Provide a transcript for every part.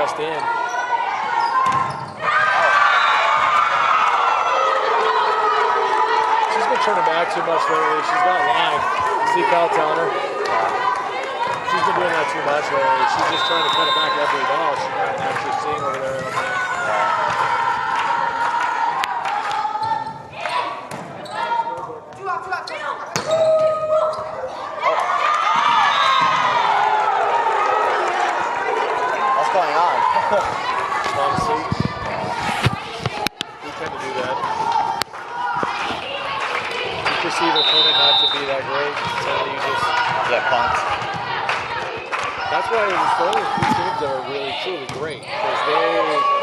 pressed in. She's been turning back too much lately. She's got line. See Kyle telling her? She's been doing that too much lately. She's just trying to cut it back every ball. She's not actually seeing over there. What's going on? Long seat. We tend to do that. You perceive an opponent not to be that great, so you just get punked. That's why there's only three teams that are really truly great, because they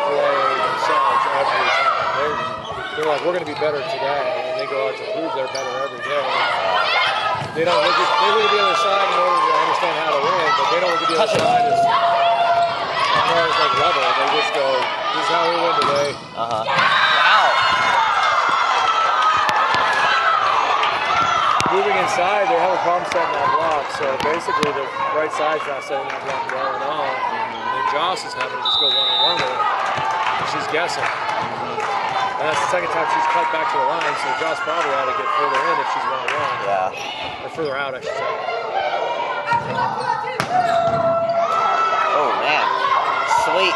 play themselves every time. They're like, we're going to be better today, and they go out to prove they're better every day. They don't look at the other side in order to understand how to win, but they don't look at the other side as far as like level. They just go, this is how we win today. Wow. Moving inside, they have a problem setting that block, so basically the right side's not setting that block well at all. And then Joss is having to just go one-on-one with her. And she's guessing. And that's the second time she's cut back to the line, so Joss probably ought to get further in if she's one-on-one. Yeah. Or further out, I should say. Oh, man. Sweet.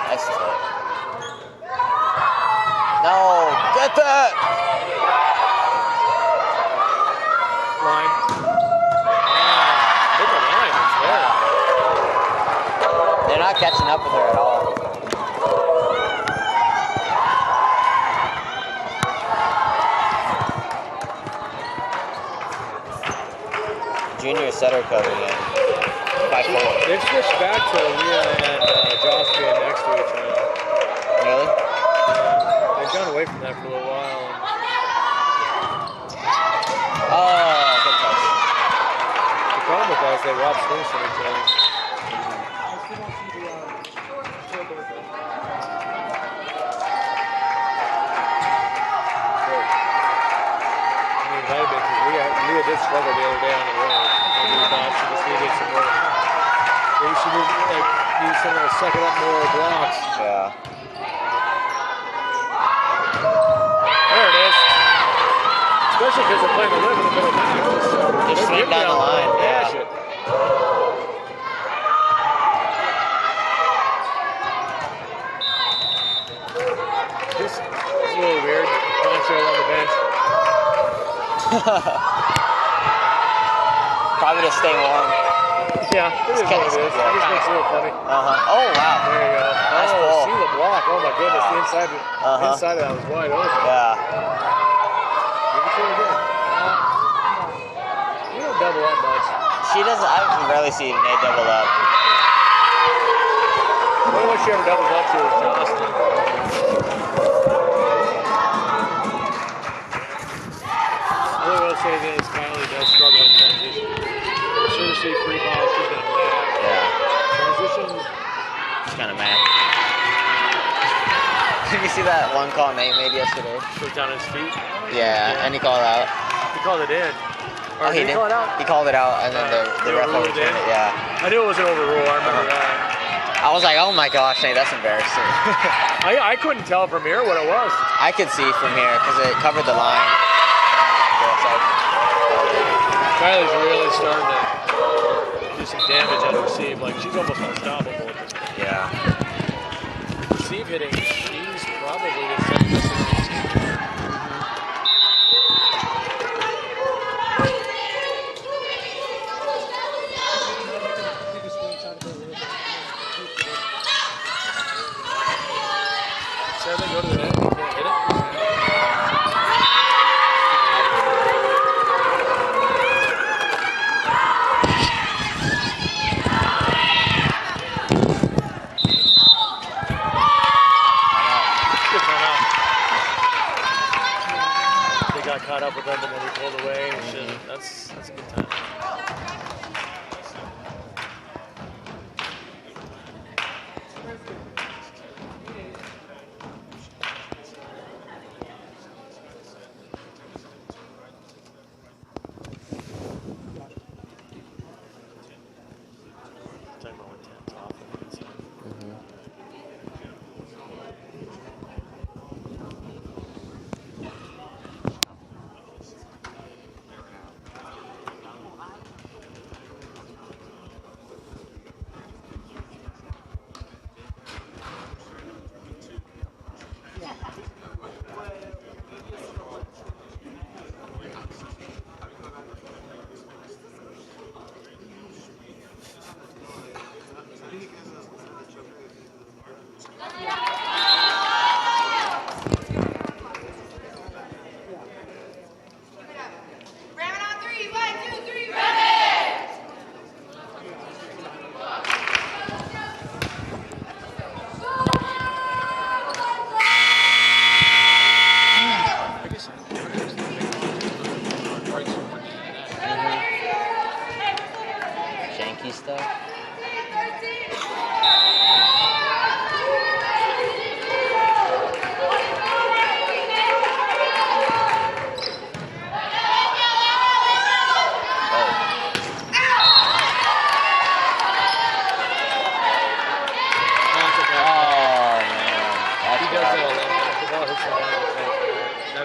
Nice hit. No, get that! Line. Hit the line, it's there. They're not catching up with her at all. Junior setter coming in. 5-4. They've switched back to Leah and Joss being next to each other. Really? They've gone away from that for a little while. Oh, good touch. The problem with that is they rob swings from each other. Leah did struggle the other day on the road. And we thought she just needed some more. Maybe she needs someone to suck it up more blocks. Yeah. There it is. Especially because they're playing the limit in the middle back. Just swing down the line. Dash Yeah. it. This is a little weird. Poncho on the bench. Probably to stay warm. Yeah, it is what it is. It just makes it a little funny. Oh, wow. There you go. Nice oh, ball. see the block. Oh, my goodness. The inside, inside of that was wide open. Yeah. Give it to her again. You don't double up much. She doesn't, I can barely see Nate double up. The only one she ever doubles up to is Justin. I will say this, Kylie does struggle in transition. Sure to see free balls, she's going to mad. Yeah. Transition. She's kind of mad. Did you see that one call Nate made yesterday? He was down on his feet. Yeah, and he called out. He called it in. Or He did he call it out? He called it out, and then the ref overruled overturned it. Yeah. I knew it was an overrule. I remember that. I was like, oh my gosh, Nate, that's embarrassing. I couldn't tell from here what it was. I could see from here because it covered the line. Kylie's really starting to do some damage on the receive. Like, she's almost unstoppable. Yeah. Receive hitting, she's probably the second best in the team. Seven, go to the net. You can't hit it. Got caught up with them and then he pulled away and shit. That's a good time.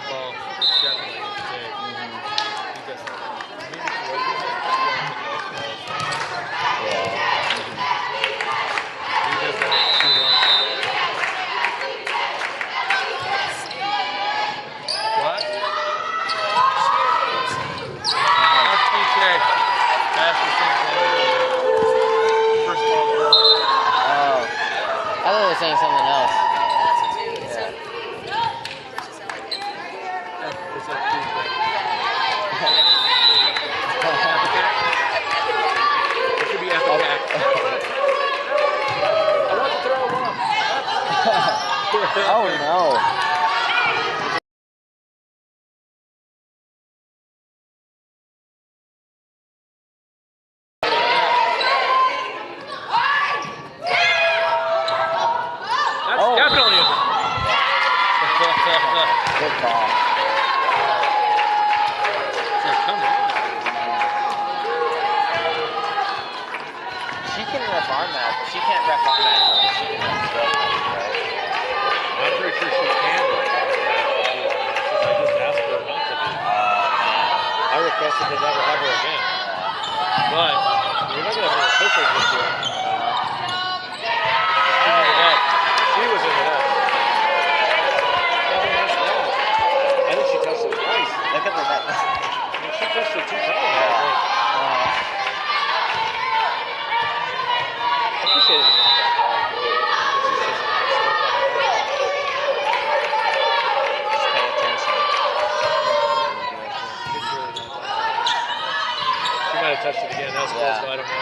that ball. Definitely. He does that. Maybe she wasn't. Yeah. He does that too much. What? That's PK. Fastest thing first ball. Oh. I thought they were saying something else. What's that PK? It should be epic. I want to throw one. Oh no. That's definitely a Good ball. come on. She can ref arm that, but she can't ref arm that. She can ref throw matches, right? I'm pretty sure she can do it. I just asked her not to be. I requested to never have her again. But you're not going to have any officials this year. She was in the net. I think she touched it twice. Look at the net. She touched it 2 times, I think. I appreciate it. Just pay attention. She might have touched it again. That was close, but I don't know.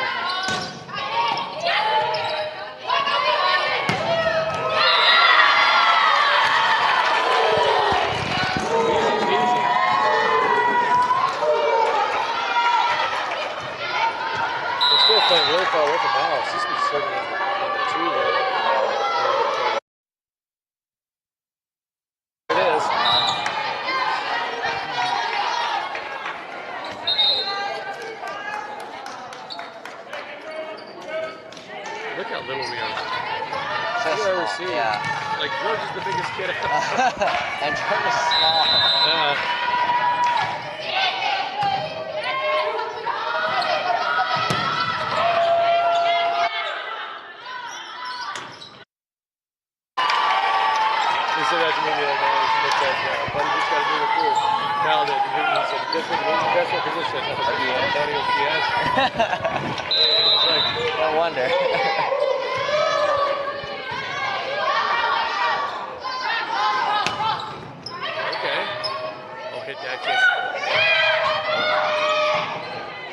Playing really far away from the house. This could serve me number 2 there. It is. Look how little we are. So you ever see? Yeah. Like George is the biggest kid ever. And George is small. He said that to me the other day. He said, buddy, you just got to move it through. Now that he said, that's what position. I was like, yeah, Donnie was PS. It's like, No wonder. okay. Oh, hit that kid.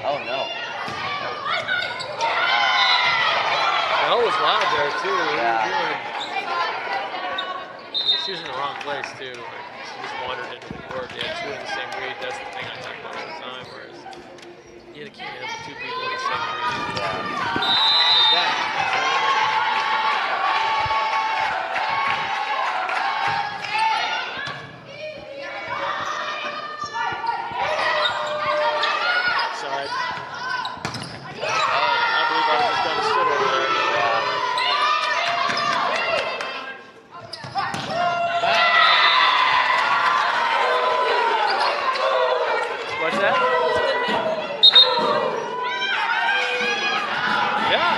Oh no. That was loud there, too. Yeah. She was in the wrong place too. Like, she just wandered into the court. They had 2 in the same grade. That's the thing I talk about all the time. Whereas you can't have 2 people in the same grade. Like that. Sorry. I believe I was just going to sit over there. What's that? Yeah.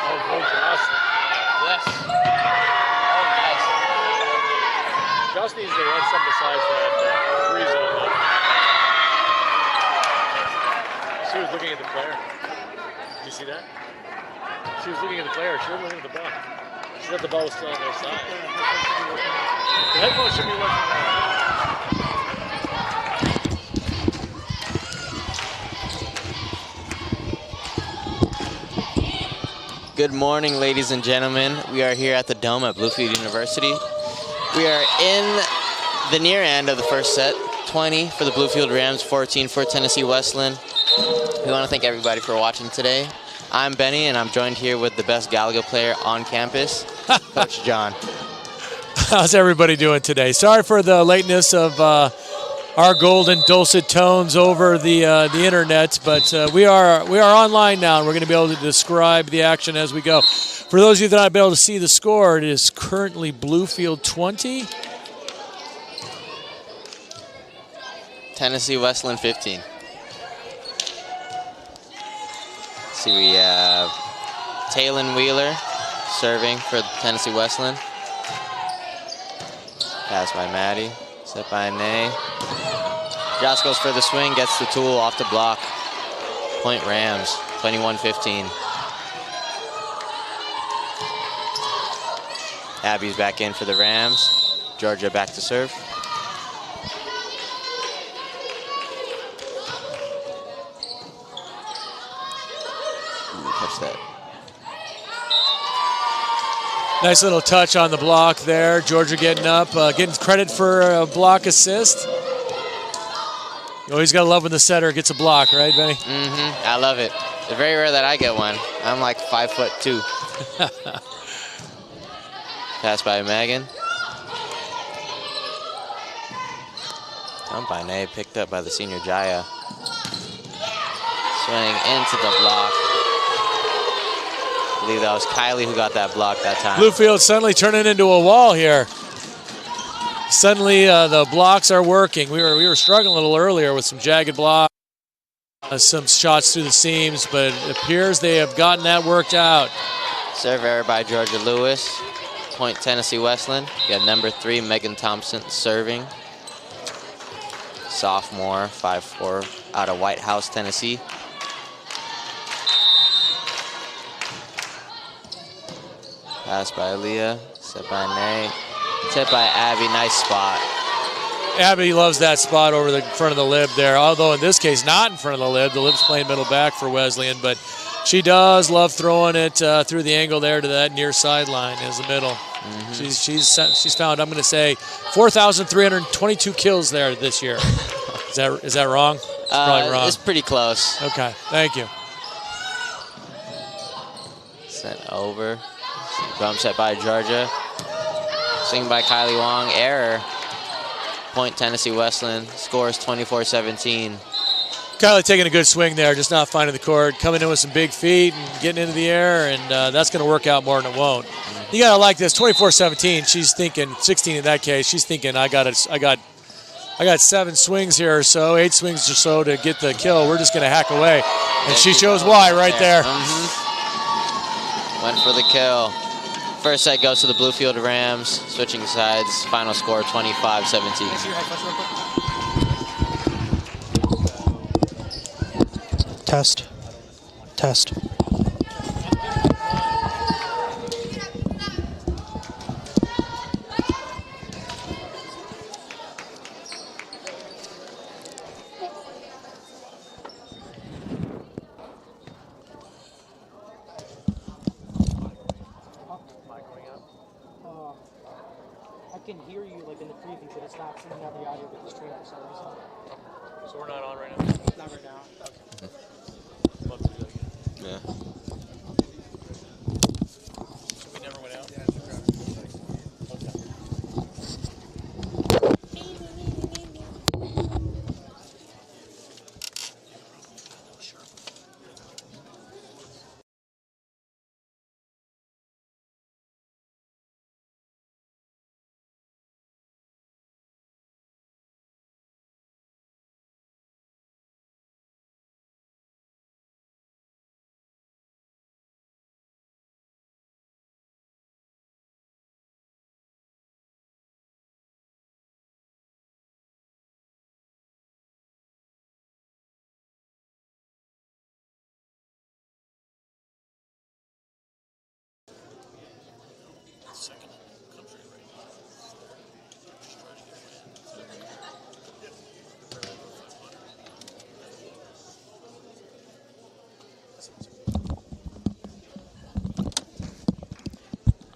Oh, go Josh. Yes. Oh, nice. Josh needs to run something besides that 3 zone. She was looking at the player. Did you see that? She was looking at the player. She wasn't looking at the ball. She thought the ball was still on their side. The headphones should be working. Good morning, ladies and gentlemen. We are here at the Dome at Bluefield University. We are in the near end of the first set. 20 for the Bluefield Rams, 14 for Tennessee Wesleyan. We want to thank everybody for watching today. I'm Benny, and I'm joined here with the best Galaga player on campus, Coach John. How's everybody doing today? Sorry for the lateness of our golden dulcet tones over the internet, but we are online now, and we're going to be able to describe the action as we go. For those of you that aren't able to see the score, it is currently Bluefield 20. Tennessee Wesleyan 15. See, we have Taylon Wheeler serving for Tennessee Wesleyan. Pass by Maddie, set by Nay. Josh goes for the swing, gets the tool off the block. Point Rams, 21-15. Abby's back in for the Rams. Georgia back to serve. Ooh, touch that. Nice little touch on the block there. Georgia getting up, getting credit for a block assist. You always got to love when the setter gets a block, right, Benny? Mm-hmm. I love it. It's very rare that I get one. I'm like 5'2". Pass by Megan. Dump by Nay, picked up by the senior Jaya. Swing into the block. I believe that was Kylie who got that block that time. Bluefield suddenly turning into a wall here. Suddenly the blocks are working. We were struggling a little earlier with some jagged blocks, some shots through the seams, but it appears they have gotten that worked out. Serve error by Georgia Lewis. Point Tennessee Wesleyan. You got number 3, Megan Thompson, serving. Sophomore, 5'4", out of White House, Tennessee. Pass by Aaliyah, set by Nay, set by Abby, nice spot. Abby loves that spot over the front of the lib there, although in this case not in front of the lib. The lib's playing middle back for Wesleyan, but she does love throwing it through the angle there to that near sideline as the middle. Mm-hmm. She's found, I'm going to say, 4,322 kills there this year. Is that wrong? It's probably wrong. It's pretty close. Okay, thank you. Sent over. Bump set by Georgia. Swing by Kylie Wong. Error. Point Tennessee Wesleyan. Scores 24-17. Kylie taking a good swing there, just not finding the court, coming in with some big feet and getting into the air, and that's going to work out more than it won't. Mm-hmm. You got to like this, 24-17. She's thinking, 16 in that case. She's thinking, I got 7 swings here or so, 8 swings or so to get the kill. We're just going to hack away, and she shows why right there. Mm-hmm. Went for the kill. First set goes to the Bluefield Rams. Switching sides. Final score 25-17. Test. Test. I can hear you like in the preview, but it's not sending out the audio with the stream for some reason. So we're not on right now? Not right now. Okay. Yeah. We never went out?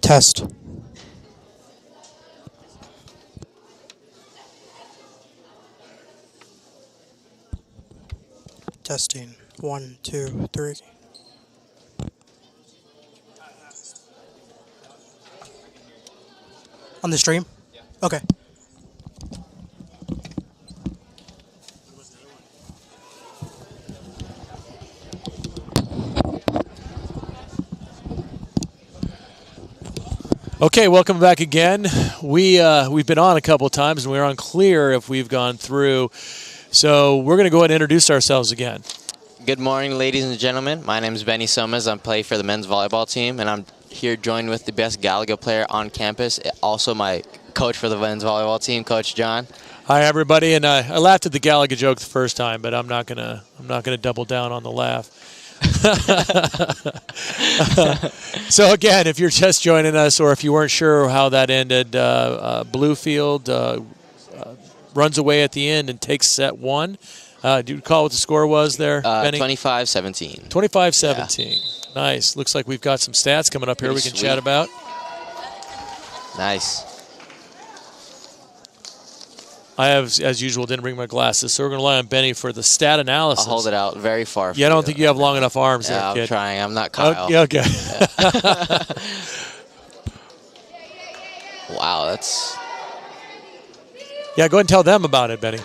Test. Testing. 1, 2, 3. On the stream? Yeah. Okay. Okay, welcome back again. We've been on a couple of times, and we're unclear if we've gone through. So we're going to go ahead and introduce ourselves again. Good morning, ladies and gentlemen. My name is Benny Somas. I'm playing for the men's volleyball team, and I'm here joined with the best Galaga player on campus, also my coach for the men's volleyball team, Coach John. Hi, everybody. And I laughed at the Galaga joke the first time, but I'm not gonna double down on the laugh. So again, if you're just joining us, or if you weren't sure how that ended, Bluefield runs away at the end and takes set one. Do you recall what the score was there, Benny? 25-17. 25-17. Yeah. Nice. Looks like we've got some stats coming up here Pretty we can sweet. chat about. Nice. I have, as usual, didn't bring my glasses, so we're going to rely on Benny for the stat analysis. I'll hold it out very far. Yeah, I don't think you have long enough arms there, I'm kid. trying. I'm not Kyle. Okay. Wow, that's... Yeah, go ahead and tell them about it, Benny.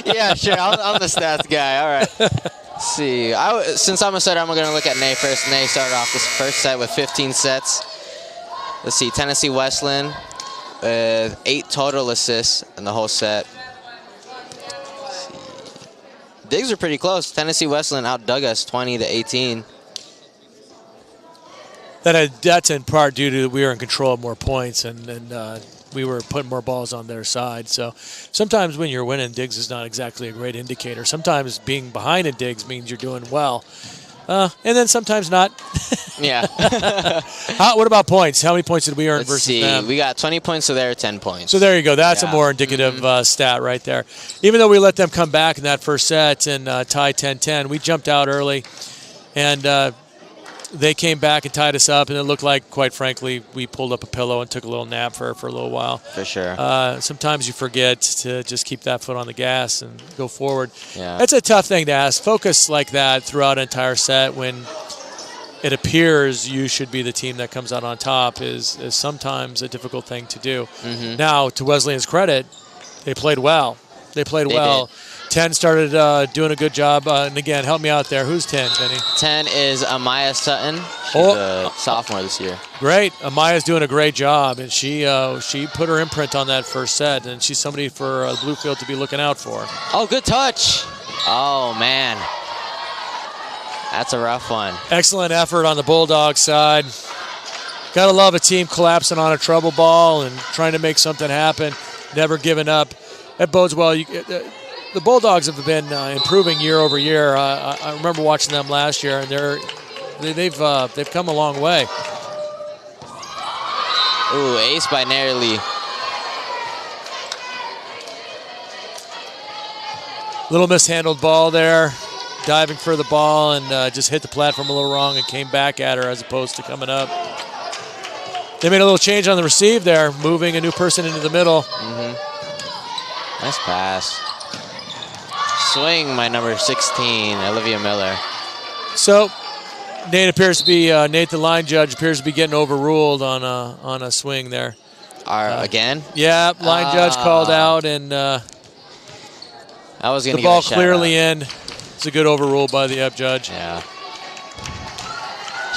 Yeah, sure. I'm the stats guy. All right. Let's see. Since I'm a setter, I'm going to look at Nate first. Nate started off this first set with 15 sets. Let's see. Tennessee Wesleyan with 8 total assists in the whole set. Let's see. Digs are pretty close. Tennessee Wesleyan outdug us 20-18. That's in part due to we were in control of more points, and we were putting more balls on their side. So sometimes when you're winning, digs is not exactly a great indicator. Sometimes being behind in digs means you're doing well. And then sometimes not. Yeah. What about points? How many points did we earn Let's versus see. them? We got 20 points, so they're 10 points. So there you go. That's Yeah. a more indicative stat right there. Even though we let them come back in that first set and tie 10-10, we jumped out early, and they came back and tied us up, and it looked like, quite frankly, we pulled up a pillow and took a little nap for a little while. For sure. Sometimes you forget to just keep that foot on the gas and go forward. Yeah. That's a tough thing to ask. Focus like that throughout an entire set when it appears you should be the team that comes out on top is sometimes a difficult thing to do. Mm-hmm. Now, to Wesleyan's credit, they played well. They played well. did. 10 started doing a good job. And again, help me out there. Who's 10, Benny? 10 is Amaya Sutton. She's Oh. a sophomore this year. Great. Amaya's doing a great job, and she put her imprint on that first set, and she's somebody for Bluefield to be looking out for. Oh, good touch. Oh, man. That's a rough one. Excellent effort on the Bulldog side. Got to love a team collapsing on a trouble ball and trying to make something happen, never giving up. That bodes well. The Bulldogs have been improving year over year. I remember watching them last year, and they've come a long way. Ooh, ace by Narely. Little mishandled ball there, diving for the ball, and just hit the platform a little wrong and came back at her as opposed to coming up. They made a little change on the receive there, moving a new person into the middle. Mm-hmm. Nice pass. Swing by number 16, Olivia Miller. So Nate the line judge appears to be getting overruled on a swing there. Again? Yeah, line judge called out, and I was gonna the give ball a shout clearly out. in. It's a good overrule by the up judge. Yeah.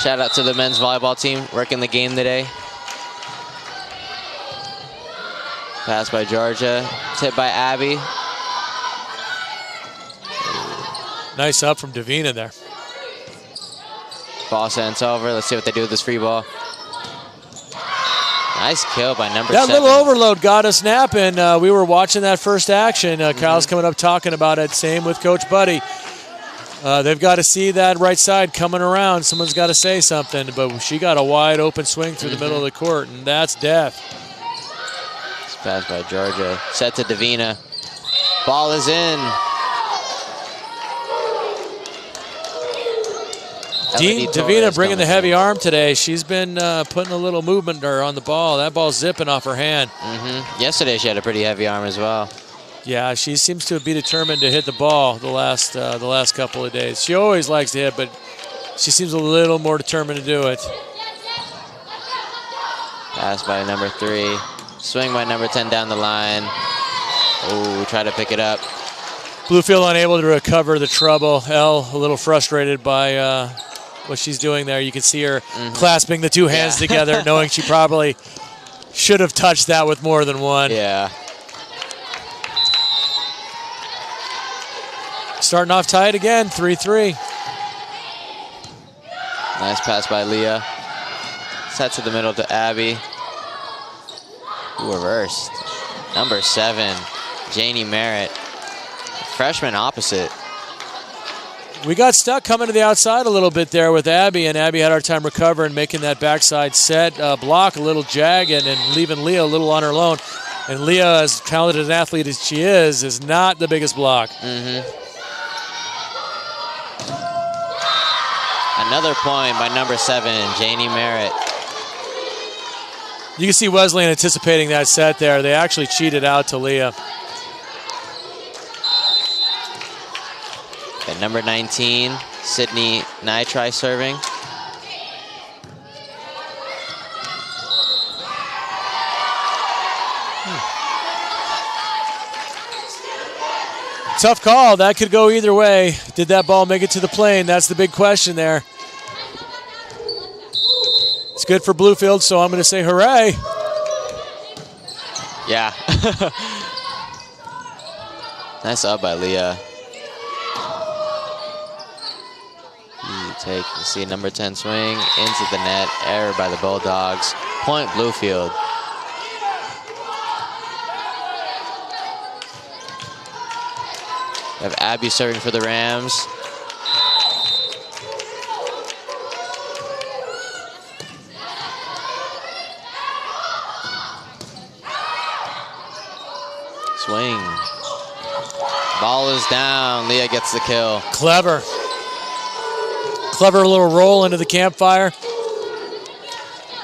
Shout out to the men's volleyball team working the game today. Pass by Georgia, tip by Abby. Nice up from Davina there. Ball sends over. Let's see what they do with this free ball. Nice kill by number 7. That little overload got us napping. We were watching that first action. Kyle's coming up talking about it. Same with Coach Buddy. They've got to see that right side coming around. Someone's got to say something. But she got a wide open swing through the middle of the court, and that's death. It's passed by Georgia. Set to Davina. Ball is in. Davina bringing the heavy arm today. She's been putting a little movement on the ball. That ball's zipping off her hand. Yesterday she had a pretty heavy arm as well. Yeah, she seems to be determined to hit the ball the last couple of days. She always likes to hit, but she seems a little more determined to do it. Pass by number 3. Swing by number 10 down the line. Oh, try to pick it up. Bluefield unable to recover the trouble. Elle a little frustrated by what she's doing there. You can see her clasping the two hands together, knowing she probably should have touched that with more than one. Yeah. Starting off tight again, 3-3. Nice pass by Leah. Set to the middle to Abby. Ooh, reversed. Number 7, Janie Merritt. Freshman opposite. We got stuck coming to the outside a little bit there with Abby, and Abby had our time recovering, making that backside set block a little jagged and leaving Leah a little on her own. And Leah, as talented an athlete as she is not the biggest block. Another point by number 7, Janie Merritt. You can see Wesleyan anticipating that set there. They actually cheated out to Leah. At number 19, Sydney Nitri serving. Tough call. That could go either way. Did that ball make it to the plane? That's the big question there. It's good for Bluefield, so I'm going to say hooray. Yeah. Nice up by Leah. You see number 10 swing into the net. Error by the Bulldogs. Point Bluefield. We have Abby serving for the Rams. Swing. Ball is down. Leah gets the kill. Clever. Clever little roll into the campfire.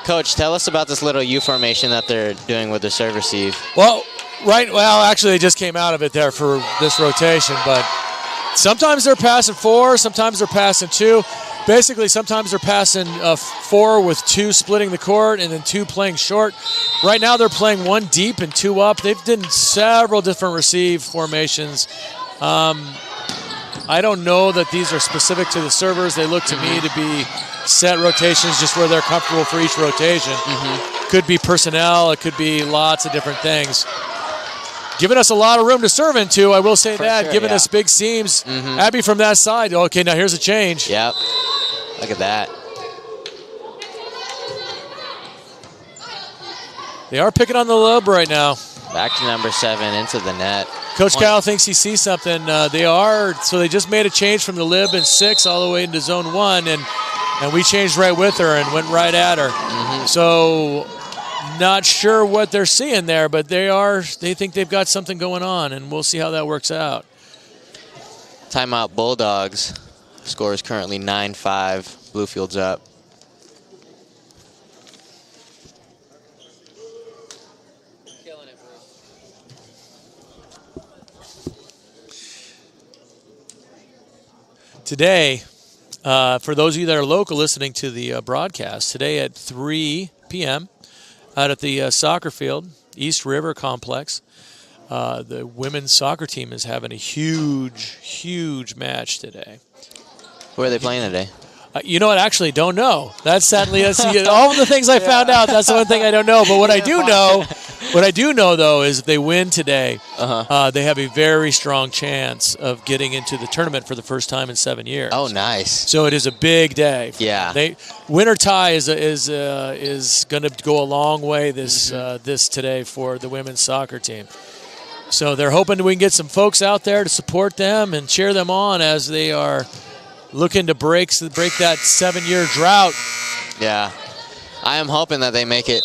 Coach, tell us about this little U formation that they're doing with the serve receive. Well, actually they just came out of it there for this rotation, but sometimes they're passing 4, sometimes they're passing 2. Basically, sometimes they're passing 4 with 2 splitting the court and then 2 playing short. Right now they're playing 1 deep and 2 up. They've done several different receive formations. I don't know that these are specific to the servers. They look to me to be set rotations just where they're comfortable for each rotation. Could be personnel. It could be lots of different things. Giving us a lot of room to serve into, I will say that. Sure, giving us big seams. Abby from that side. Okay, now here's a change. Yep. Look at that. They are picking on the lob right now. Back to number 7 into the net. Coach Kyle thinks he sees something. They are, so they just made a change from the lib in 6 all the way into zone 1, and we changed right with her and went right at her. So not sure what they're seeing there, but they think they've got something going on, and we'll see how that works out. Timeout Bulldogs. Score is currently 9-5. Bluefield's up. Today, for those of you that are local listening to the broadcast, today at 3 p.m. out at the soccer field, East River Complex, the women's soccer team is having a huge match today. Who are they playing today? You know what? I actually don't know. That's sadly all of the things I found out. That's the one thing I don't know. But what I do know though is if they win today, they have a very strong chance of getting into the tournament for the first time in 7 years. Oh, nice. So it is a big day. Yeah. Win or tie is going to go a long way this today for the women's soccer team. So they're hoping we can get some folks out there to support them and cheer them on as they are looking to break that 7-year drought. Yeah. I am hoping that they make it.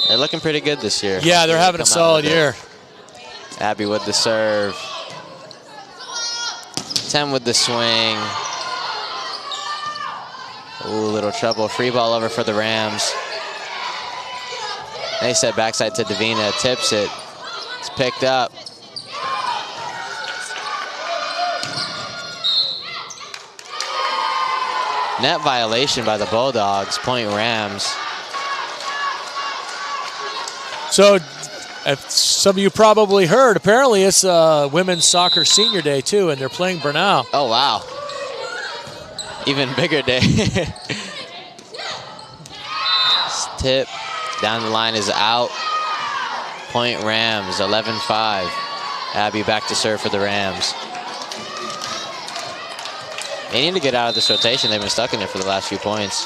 They're looking pretty good this year. Yeah, they're having a solid year. Abby with the serve. 10 with the swing. Ooh, little trouble. Free ball over for the Rams. They said backside to Davina. Tips it. It's picked up. Net violation by the Bulldogs. Point Rams. So, if some of you probably heard, apparently it's Women's Soccer Senior Day, too, and they're playing Bernal. Oh, wow. Even bigger day. Tip down the line is out. Point Rams, 11-5. Abby back to serve for the Rams. They need to get out of this rotation. They've been stuck in it for the last few points.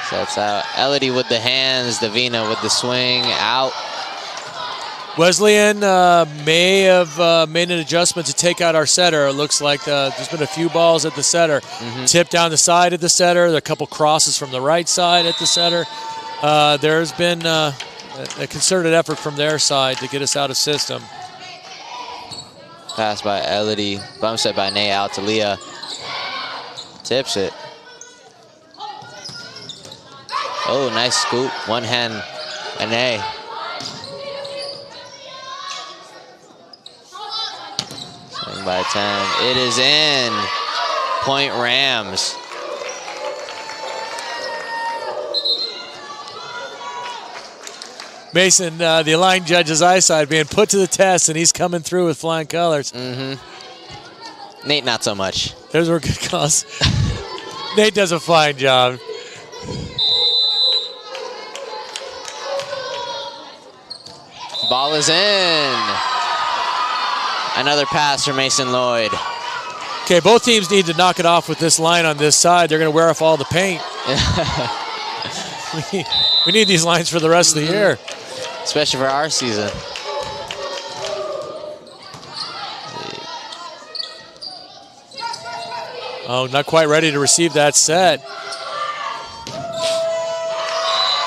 Sets out. Elodie with the hands. Davina with the swing. Out. Wesleyan may have made an adjustment to take out our setter. It looks like there's been a few balls at the setter. Tip down the side of the setter. There are a couple crosses from the right side at the setter. There's been a concerted effort from their side to get us out of system. Pass by Elodie. Bump set by Nay out to Leah. Tips it. Oh, nice scoop. One hand. And Nay. Swing by 10. It is in. Point Rams. Mason, the line judge's eyesight being put to the test, and he's coming through with flying colors. Nate, not so much. Those were good calls. Nate does a fine job. Ball is in. Another pass for Mason Lloyd. Okay, both teams need to knock it off with this line on this side. They're going to wear off all the paint. We need these lines for the rest of the year. Especially for our season. Oh, not quite ready to receive that set.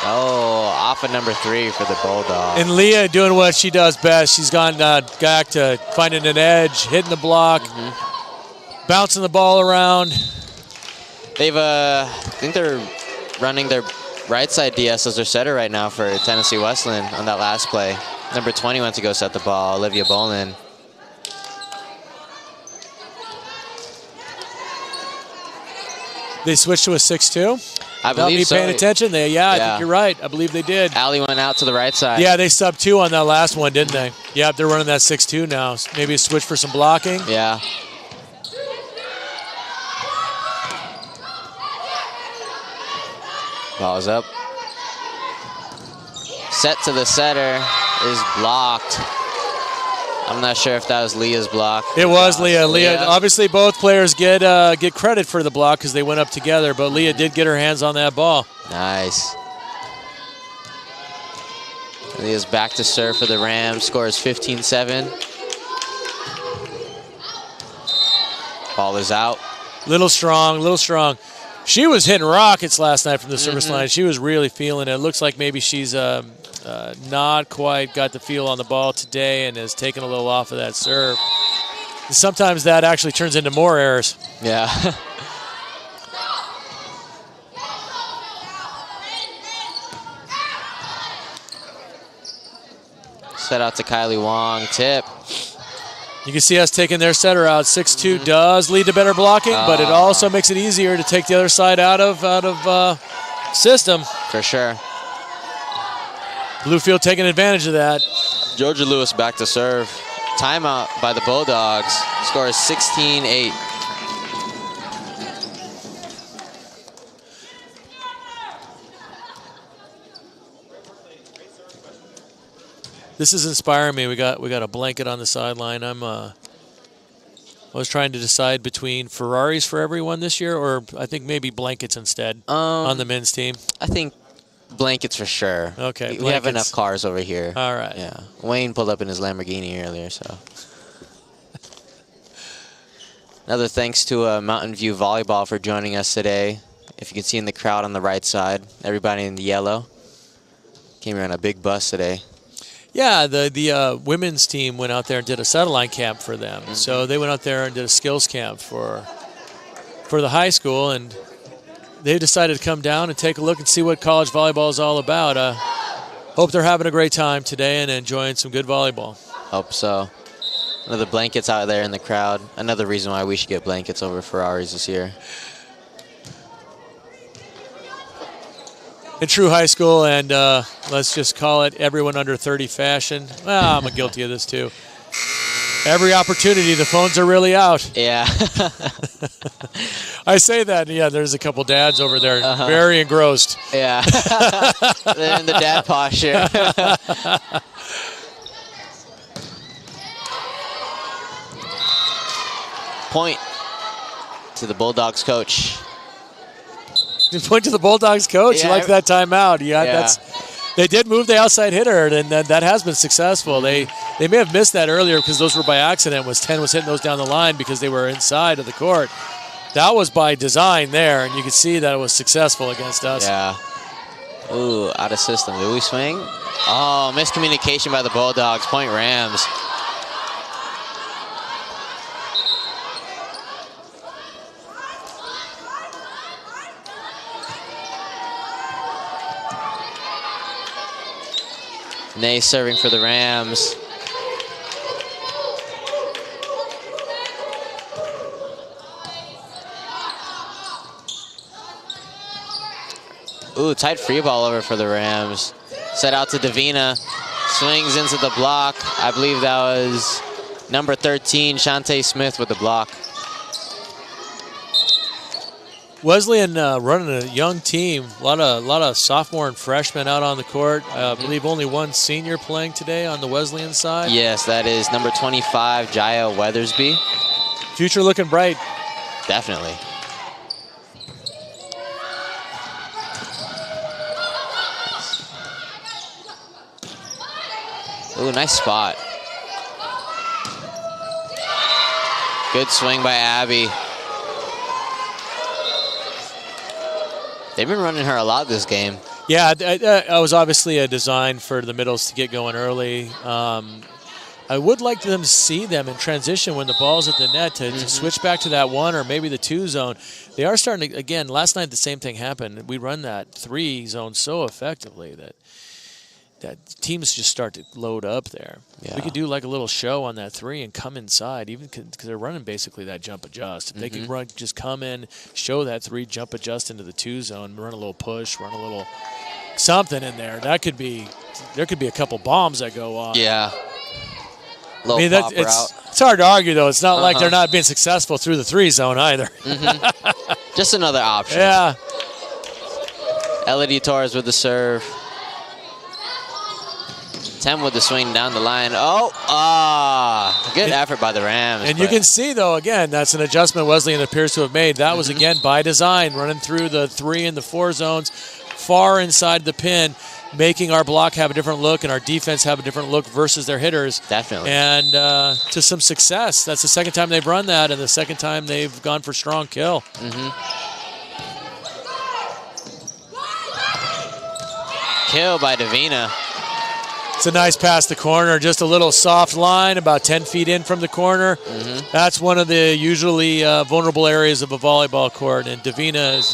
Oh, off of number 3 for the Bulldog. And Leah doing what she does best. She's gone back to finding an edge, hitting the block, bouncing the ball around. They've, I think they're running their right side DS as their setter right now for Tennessee Wesleyan on that last play. Number 20 went to go set the ball, Olivia Bolin. They switched to a 6-2? I Without believe me so. paying attention? I think you're right. I believe they did. Allie went out to the right side. Yeah, they subbed 2 on that last one, didn't they? Yeah, they're running that 6-2 now. Maybe a switch for some blocking. Yeah. Ball is up. Set to the setter is blocked. I'm not sure if that was Leah's block. It was Leah. Leah. Obviously, both players get credit for the block because they went up together, but Leah did get her hands on that ball. Nice. Leah's back to serve for the Rams. Score is 15-7. Ball is out. Little strong. She was hitting rockets last night from the service line. She was really feeling it. It looks like maybe she's not quite got the feel on the ball today and has taken a little off of that serve. And sometimes that actually turns into more errors. Yeah. Set out to Kylie Wong. Tip. You can see us taking their setter out. 6-2 does lead to better blocking, but it also makes it easier to take the other side out of system. For sure. Bluefield taking advantage of that. Georgia Lewis back to serve. Timeout by the Bulldogs. Score is 16-8. This is inspiring me. We got a blanket on the sideline. I was trying to decide between Ferraris for everyone this year, or I think maybe blankets instead on the men's team. I think blankets for sure. Okay, we have enough cars over here. All right. Yeah, Wayne pulled up in his Lamborghini earlier, so. Another thanks to Mountain View Volleyball for joining us today. If you can see in the crowd on the right side, everybody in the yellow came here on a big bus today. Yeah, the women's team went out there and did a satellite camp for them. So they went out there and did a skills camp for the high school, and they decided to come down and take a look and see what college volleyball is all about. Hope they're having a great time today and enjoying some good volleyball. Hope so. Another blankets out there in the crowd. Another reason why we should get blankets over Ferraris this year. in true high school and let's just call it everyone under 30 fashion. Well, I'm guilty of this too. Every opportunity, the phones are really out. Yeah. I say that, yeah, there's a couple dads over there very engrossed. Yeah. They're in the dad posture. Point to the Bulldogs coach. You point to the Bulldogs coach. Yeah, You like that timeout. Yeah, yeah. They did move the outside hitter, and that has been successful. They may have missed that earlier because those were by accident. 10 was hitting those down the line because they were inside of the court. That was by design there, and you could see that it was successful against us. Yeah. Ooh, out of system. Did we swing? Oh, miscommunication by the Bulldogs. Point Rams. Nay serving for the Rams. Ooh, tight free ball over for the Rams. Set out to Davina. Swings into the block. I believe that was number 13, Shantae Smith with the block. Wesleyan running a young team. A lot of sophomore and freshmen out on the court. I believe only one senior playing today on the Wesleyan side. Yes, that is number 25, Jaya Weathersby. Future looking bright. Definitely. Ooh, nice spot. Good swing by Abby. They've been running her a lot this game. Yeah, it was obviously a design for the middles to get going early. I would like them to see them in transition when the ball's at the net to switch back to that 1 or maybe the 2 zone. They are starting to, again, last night the same thing happened. We run that 3 zone so effectively that teams just start to load up there. Yeah. We could do like a little show on that 3 and come inside, even because they're running basically that jump adjust. If they could run, just come in, show that 3, jump adjust into the 2 zone, run a little push, run a little something in there. There could be a couple bombs that go off. Yeah. I mean, it's hard to argue, though. It's not like they're not being successful through the 3 zone either. Just another option. Yeah. Elodie Torres with the serve. 10 with the swing down the line. Good effort by the Rams. And you can see, though, again, that's an adjustment Wesleyan appears to have made. That was, again, by design, running through the 3 and the 4 zones, far inside the pin, making our block have a different look and our defense have a different look versus their hitters. Definitely. And to some success. That's the second time they've run that and the second time they've gone for strong kill. Kill by Davina. It's a nice pass to corner, just a little soft line, about 10 feet in from the corner. That's one of the usually vulnerable areas of a volleyball court, and Davina has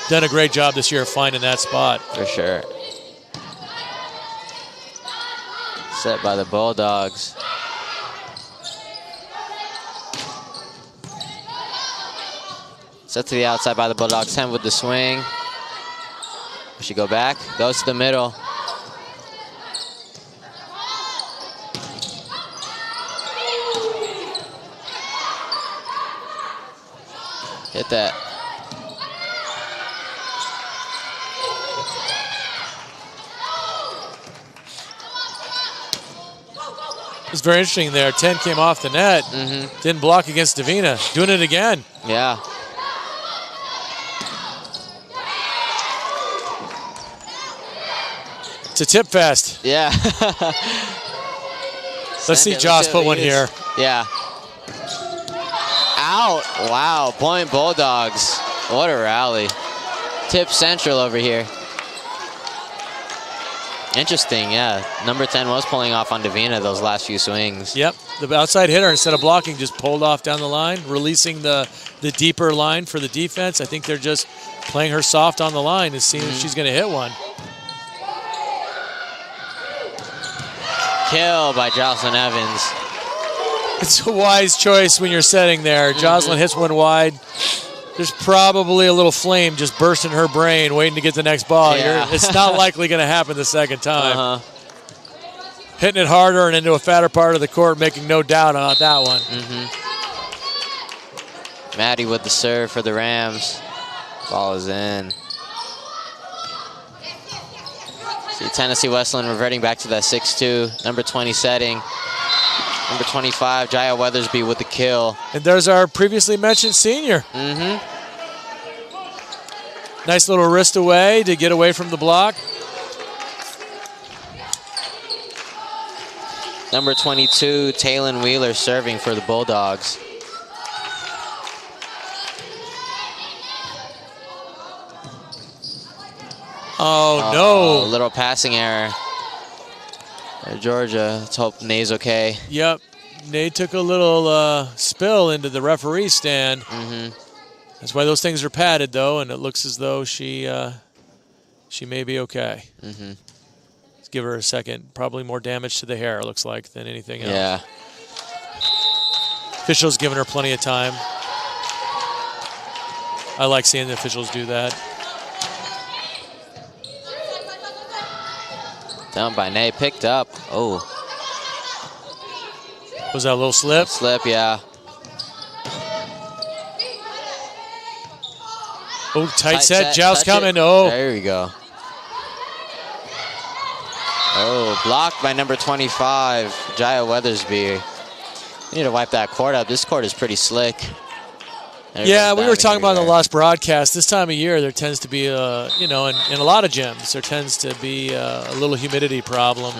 done a great job this year of finding that spot. For sure. Set by the Bulldogs. Set to the outside by the Bulldogs. 10 with the swing. We should go back. Goes to the middle. Hit that. It's very interesting there. 10 came off the net. Didn't block against Davina. Doing it again. Yeah. It's a tip fest. Yeah. Let's see Josh put one here. Yeah. Out. Wow. Point Bulldogs. What a rally. Tip Central over here. Interesting, yeah. Number 10 was pulling off on Davina those last few swings. Yep. The outside hitter, instead of blocking, just pulled off down the line, releasing the deeper line for the defense. I think they're just playing her soft on the line and seeing if she's going to hit one. Kill by Jocelyn Evans. It's a wise choice when you're setting there. Jocelyn hits one wide. there's probably a little flame just bursting her brain waiting to get the next ball. Yeah. It's not likely going to happen the second time. Uh-huh. Hitting it harder and into a fatter part of the court, making no doubt about that one. Maddie with the serve for the Rams. Ball is in. See Tennessee Wesleyan reverting back to that 6-2. Number 20 setting. Number 25, Jaya Weathersby with the kill. And there's our previously mentioned senior. Nice little wrist away to get away from the block. Number 22, Taylon Wheeler serving for the Bulldogs. Oh, no. A little passing error. Georgia, let's hope Nae's okay. Yep. Nae took a little spill into the referee stand. That's why those things are padded, though, and it looks as though she may be okay. Let's give her a second. Probably more damage to the hair, it looks like, than anything else. Yeah. Officials giving her plenty of time. I like seeing the officials do that. Down by Nae, picked up. Oh. Was that a little slip? Slip, yeah. Oh, tight set. Joust coming. Oh. There we go. Oh, blocked by number 25, Jaya Weathersby. We need to wipe that court up. This court is pretty slick. Yeah, we were talking about in the last broadcast. This time of year, there tends to be, in a lot of gyms, there tends to be a little humidity problem.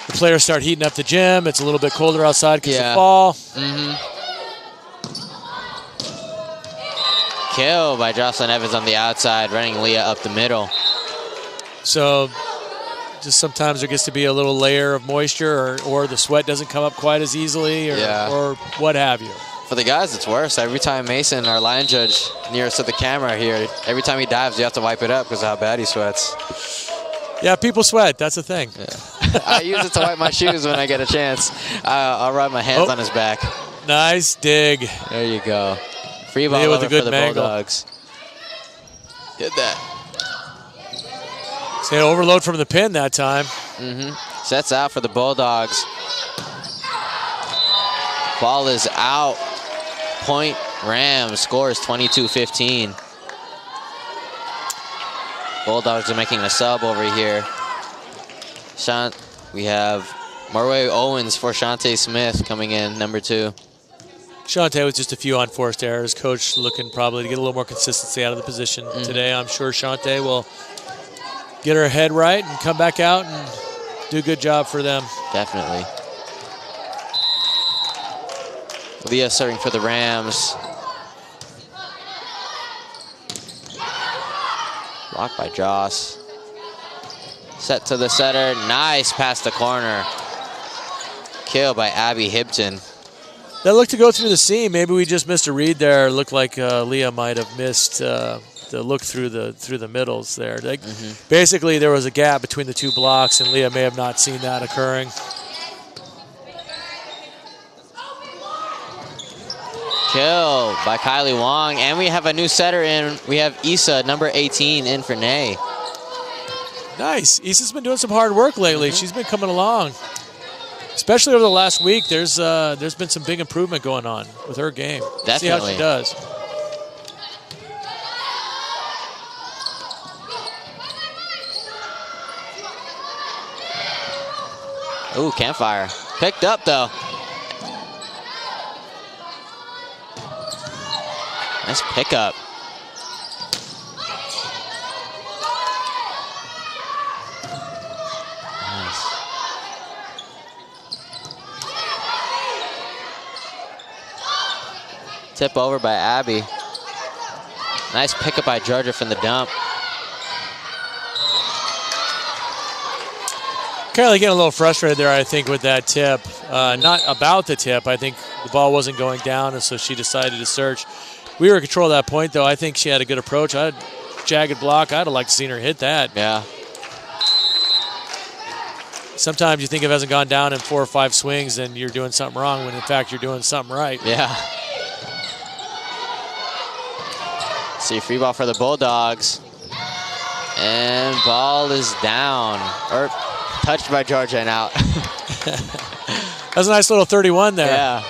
The players start heating up the gym. It's a little bit colder outside because of fall. Kill by Jocelyn Evans on the outside, running Leah up the middle. So just sometimes there gets to be a little layer of moisture or the sweat doesn't come up quite as easily or what have you. For the guys, it's worse. Every time Mason, our line judge nearest to the camera here, every time he dives, you have to wipe it up because of how bad he sweats. Yeah, people sweat. That's the thing. Yeah. I use it to wipe my shoes when I get a chance. I'll rub my hands on his back. Nice dig. There you go. Free ball with a good for the mangle. Bulldogs. Did that. Say overload from the pin that time. Sets out for the Bulldogs. Ball is out. Point Rams. Scores 22-15. Bulldogs are making a sub over here. We have Marway Owens for Shantae Smith coming in, number 2. Shantae with just a few unforced errors. Coach looking probably to get a little more consistency out of the position today. I'm sure Shantae will get her head right and come back out and do a good job for them. Definitely. Leah serving for the Rams. Blocked by Joss. Set to the setter. Nice past the corner. Kill by Abby Hibton. That looked to go through the seam. Maybe we just missed a read there. It looked like Leah might have missed the look through the middles there. Basically, there was a gap between the two blocks, and Leah may have not seen that occurring. Kill by Kylie Wong. And we have a new setter in. We have Issa, number 18, in for Nae. Nice. Issa's been doing some hard work lately. She's been coming along. Especially over the last week, there's been some big improvement going on with her game. Definitely. See how she does. Ooh, campfire. Picked up, though. Nice pickup. Nice. Tip over by Abby. Nice pickup by Georgia from the dump. Kylie getting a little frustrated there, I think, with that tip. Not about the tip. I think the ball wasn't going down, and so she decided to search. We were in control at that point, though. I think she had a good approach. I had a jagged block. I'd have liked to seen her hit that. Yeah. Sometimes you think if it hasn't gone down in 4 or 5 swings, then you're doing something wrong, when in fact you're doing something right. Yeah. See, free ball for the Bulldogs. And ball is down. Or touched by Georgia and out. That's a nice little 31 there. Yeah.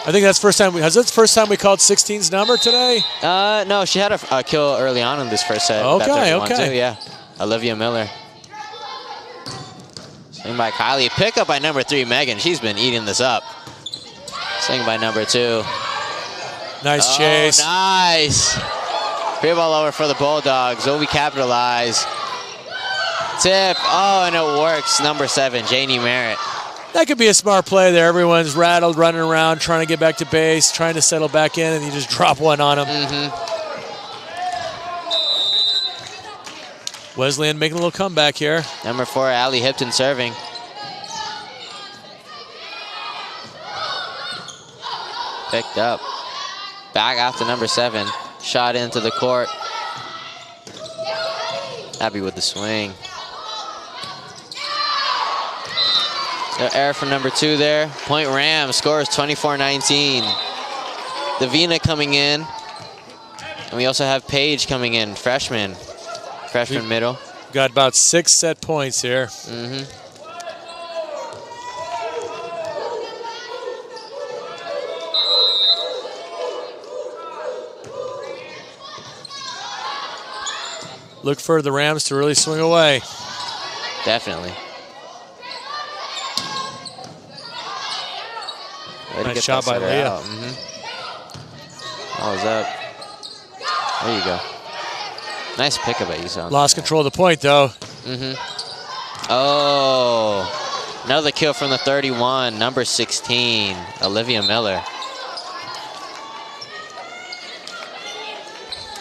I think that's first time. Has this the first time we called 16's number today? No, she had a kill early on in this first set. Okay, okay. Too, yeah. Olivia Miller. Swing by Kylie. Pick up by number 3, Megan. She's been eating this up. Swing by number 2. Nice chase. Nice. Free ball over for the Bulldogs. Will we capitalize? Tip. Oh, and it works. Number 7, Janie Merritt. That could be a smart play there. Everyone's rattled, running around, trying to get back to base, trying to settle back in, and you just drop one on them. Wesleyan making a little comeback here. Number 4, Allie Hipton serving. Picked up. Back out to number 7. Shot into the court. Happy with the swing. So error for number 2 there. Point Ram scores 24-19. Davina coming in. And we also have Paige coming in, freshman middle. Got about 6 set points here. Look for the Rams to really swing away. Definitely. Nice shot by Leah. Ball's up. There you go. Nice pickup at Esau. Lost control of the point, though. Oh, another kill from the 31, number 16, Olivia Miller.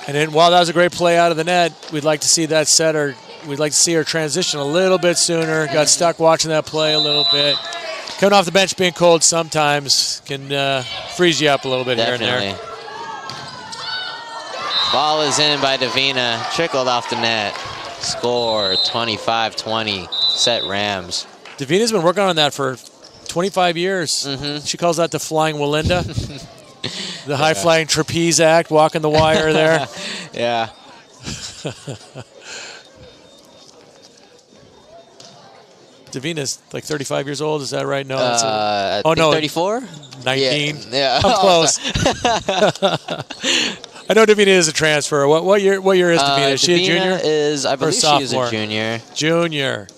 And then while that was a great play out of the net, we'd like to see that setter, we'd like to see her transition a little bit sooner. Got stuck watching that play a little bit. Coming off the bench being cold sometimes can freeze you up a little bit here and there. Ball is in by Davina, trickled off the net. Score 25-20, set Rams. Davina's been working on that for 25 years. She calls that the flying Walinda. The high-flying trapeze act, walking the wire there. Yeah. Davina's like 35 years old, is that right? No. I think 34? 19. Yeah. I'm close. I know Davina is a transfer. What year is Davina? Is she a junior? I believe she is a junior. Junior.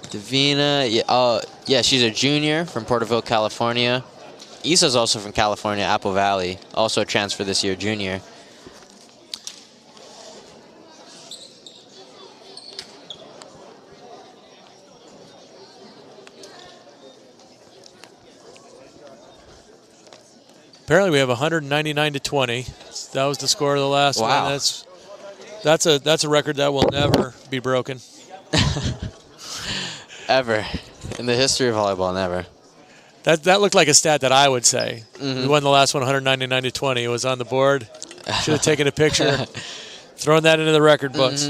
Davina, yeah, she's a junior from Porterville, California. Issa's also from California, Apple Valley. Also a transfer this year, junior. Apparently we have 199-20. That was the score of the last wow. one. That's a record that will never be broken. Ever. In the history of volleyball, never. That looked like a stat that I would say. We won the last one 199-20. It was on the board. Should have taken a picture, thrown that into the record books.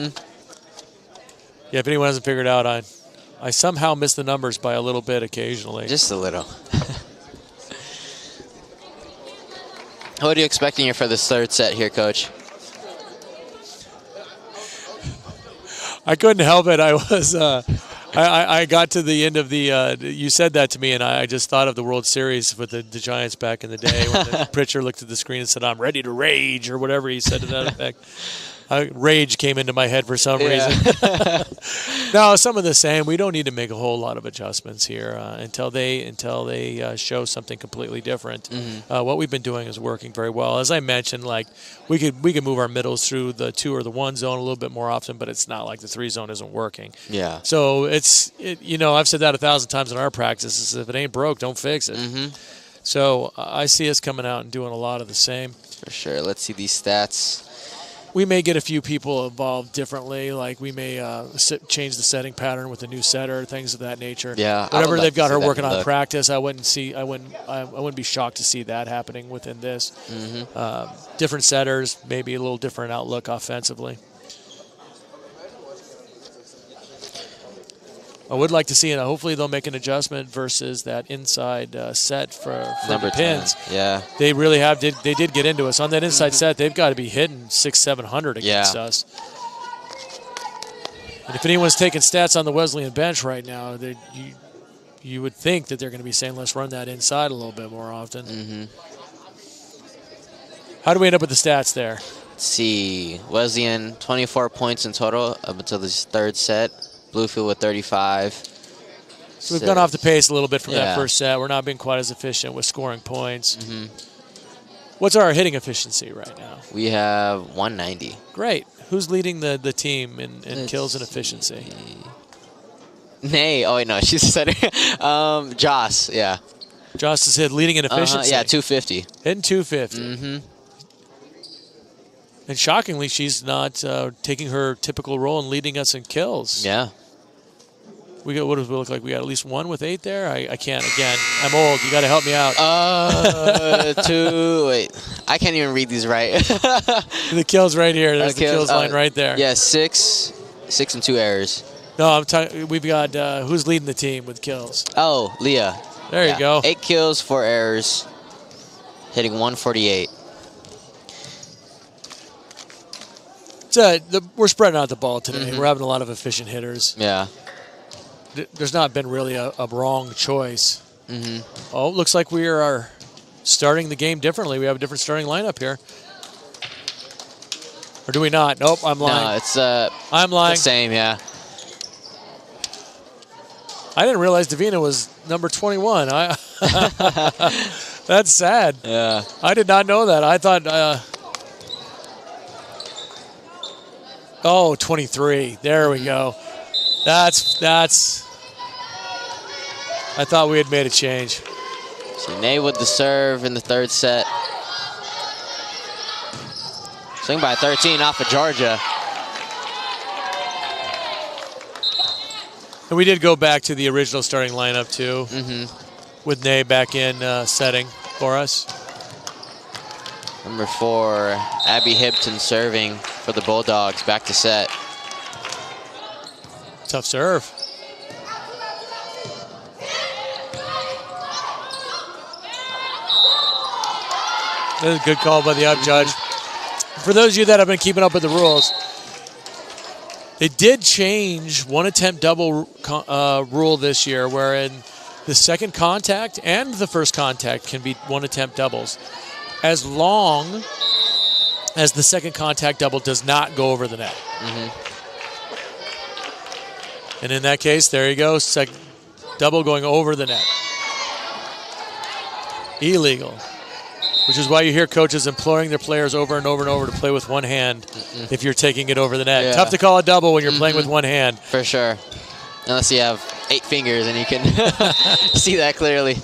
Yeah, if anyone hasn't figured out, I somehow miss the numbers by a little bit occasionally. Just a little. What are you expecting here for this third set here, Coach? I couldn't help it. I was I got to the end of the you said that to me, and I just thought of the World Series with the Giants back in the day when the pitcher looked at the screen and said, "I'm ready to rage," or whatever he said to that effect. Rage came into my head for some reason. No, some of the same. We don't need to make a whole lot of adjustments here until they show something completely different. What we've been doing is working very well. As I mentioned, like we could move our middles through the 2 or the 1 zone a little bit more often, but it's not like the 3 zone isn't working. Yeah. So I've said that 1,000 times in our practices. If it ain't broke, don't fix it. So I see us coming out and doing a lot of the same. For sure. Let's see these stats. We may get a few people involved differently, like we may change the setting pattern with a new setter, things of that nature. Yeah, whatever they've got her working on practice, I wouldn't be shocked to see that happening within this. Different setters, maybe a little different outlook offensively. I would like to see it. Hopefully they'll make an adjustment versus that inside set for Number the pins. 10. Yeah. They really have. They did get into us on that inside set. They've got to be hitting 600-700 against us. And if anyone's taking stats on the Wesleyan bench right now, you would think that they're going to be saying, let's run that inside a little bit more often. Mm-hmm. How do we end up with the stats there? Let's see. Wesleyan, 24 points in total up until this third set. Bluefield with 35. So we've gone off the pace a little bit from that first set. We're not being quite as efficient with scoring points. Mm-hmm. What's our hitting efficiency right now? We have 190. Great. Who's leading the team in kills and efficiency? Nay. Oh, wait, no. She said it. Joss, yeah. Joss is leading in efficiency. Yeah, 250. Hitting 250. Mm-hmm. And shockingly, she's not taking her typical role and leading us in kills. Yeah. We got, what does it look like? We got at least 1 with 8 there? I can't. Again, I'm old. You got to help me out. 2. Wait. I can't even read these right. The kills right here. There's the kills line right there. Yeah, 6 and 2 errors. No, I'm talking. We've got who's leading the team with kills? Oh, Leah. There you go. 8 kills, 4 errors, hitting 148. We're spreading out the ball today. Mm-hmm. We're having a lot of efficient hitters. Yeah. There's not been really a wrong choice. Mm-hmm. Oh, looks like we are starting the game differently. We have a different starting lineup here. Or do we not? Nope, I'm lying. No, it's I'm lying. the same, yeah. I didn't realize Davina was number 21. That's sad. Yeah. I did not know that. I thought... 23. There we go. That's. I thought we had made a change. So Nay with the serve in the third set. Swing by 13 off of Georgia. And we did go back to the original starting lineup too, with Nay back in setting for us. Number 4, Abby Hipton serving for the Bulldogs. Back to set. Tough serve. That is a good call by the up judge. For those of you that have been keeping up with the rules, they did change one attempt double rule this year, wherein the second contact and the first contact can be one attempt doubles, as long as the second contact double does not go over the net. And in that case, there you go, double going over the net. Illegal, which is why you hear coaches imploring their players over and over and over to play with one hand if you're taking it over the net. Yeah. Tough to call a double when you're playing with one hand. For sure. Unless you have 8 fingers and you can see that clearly.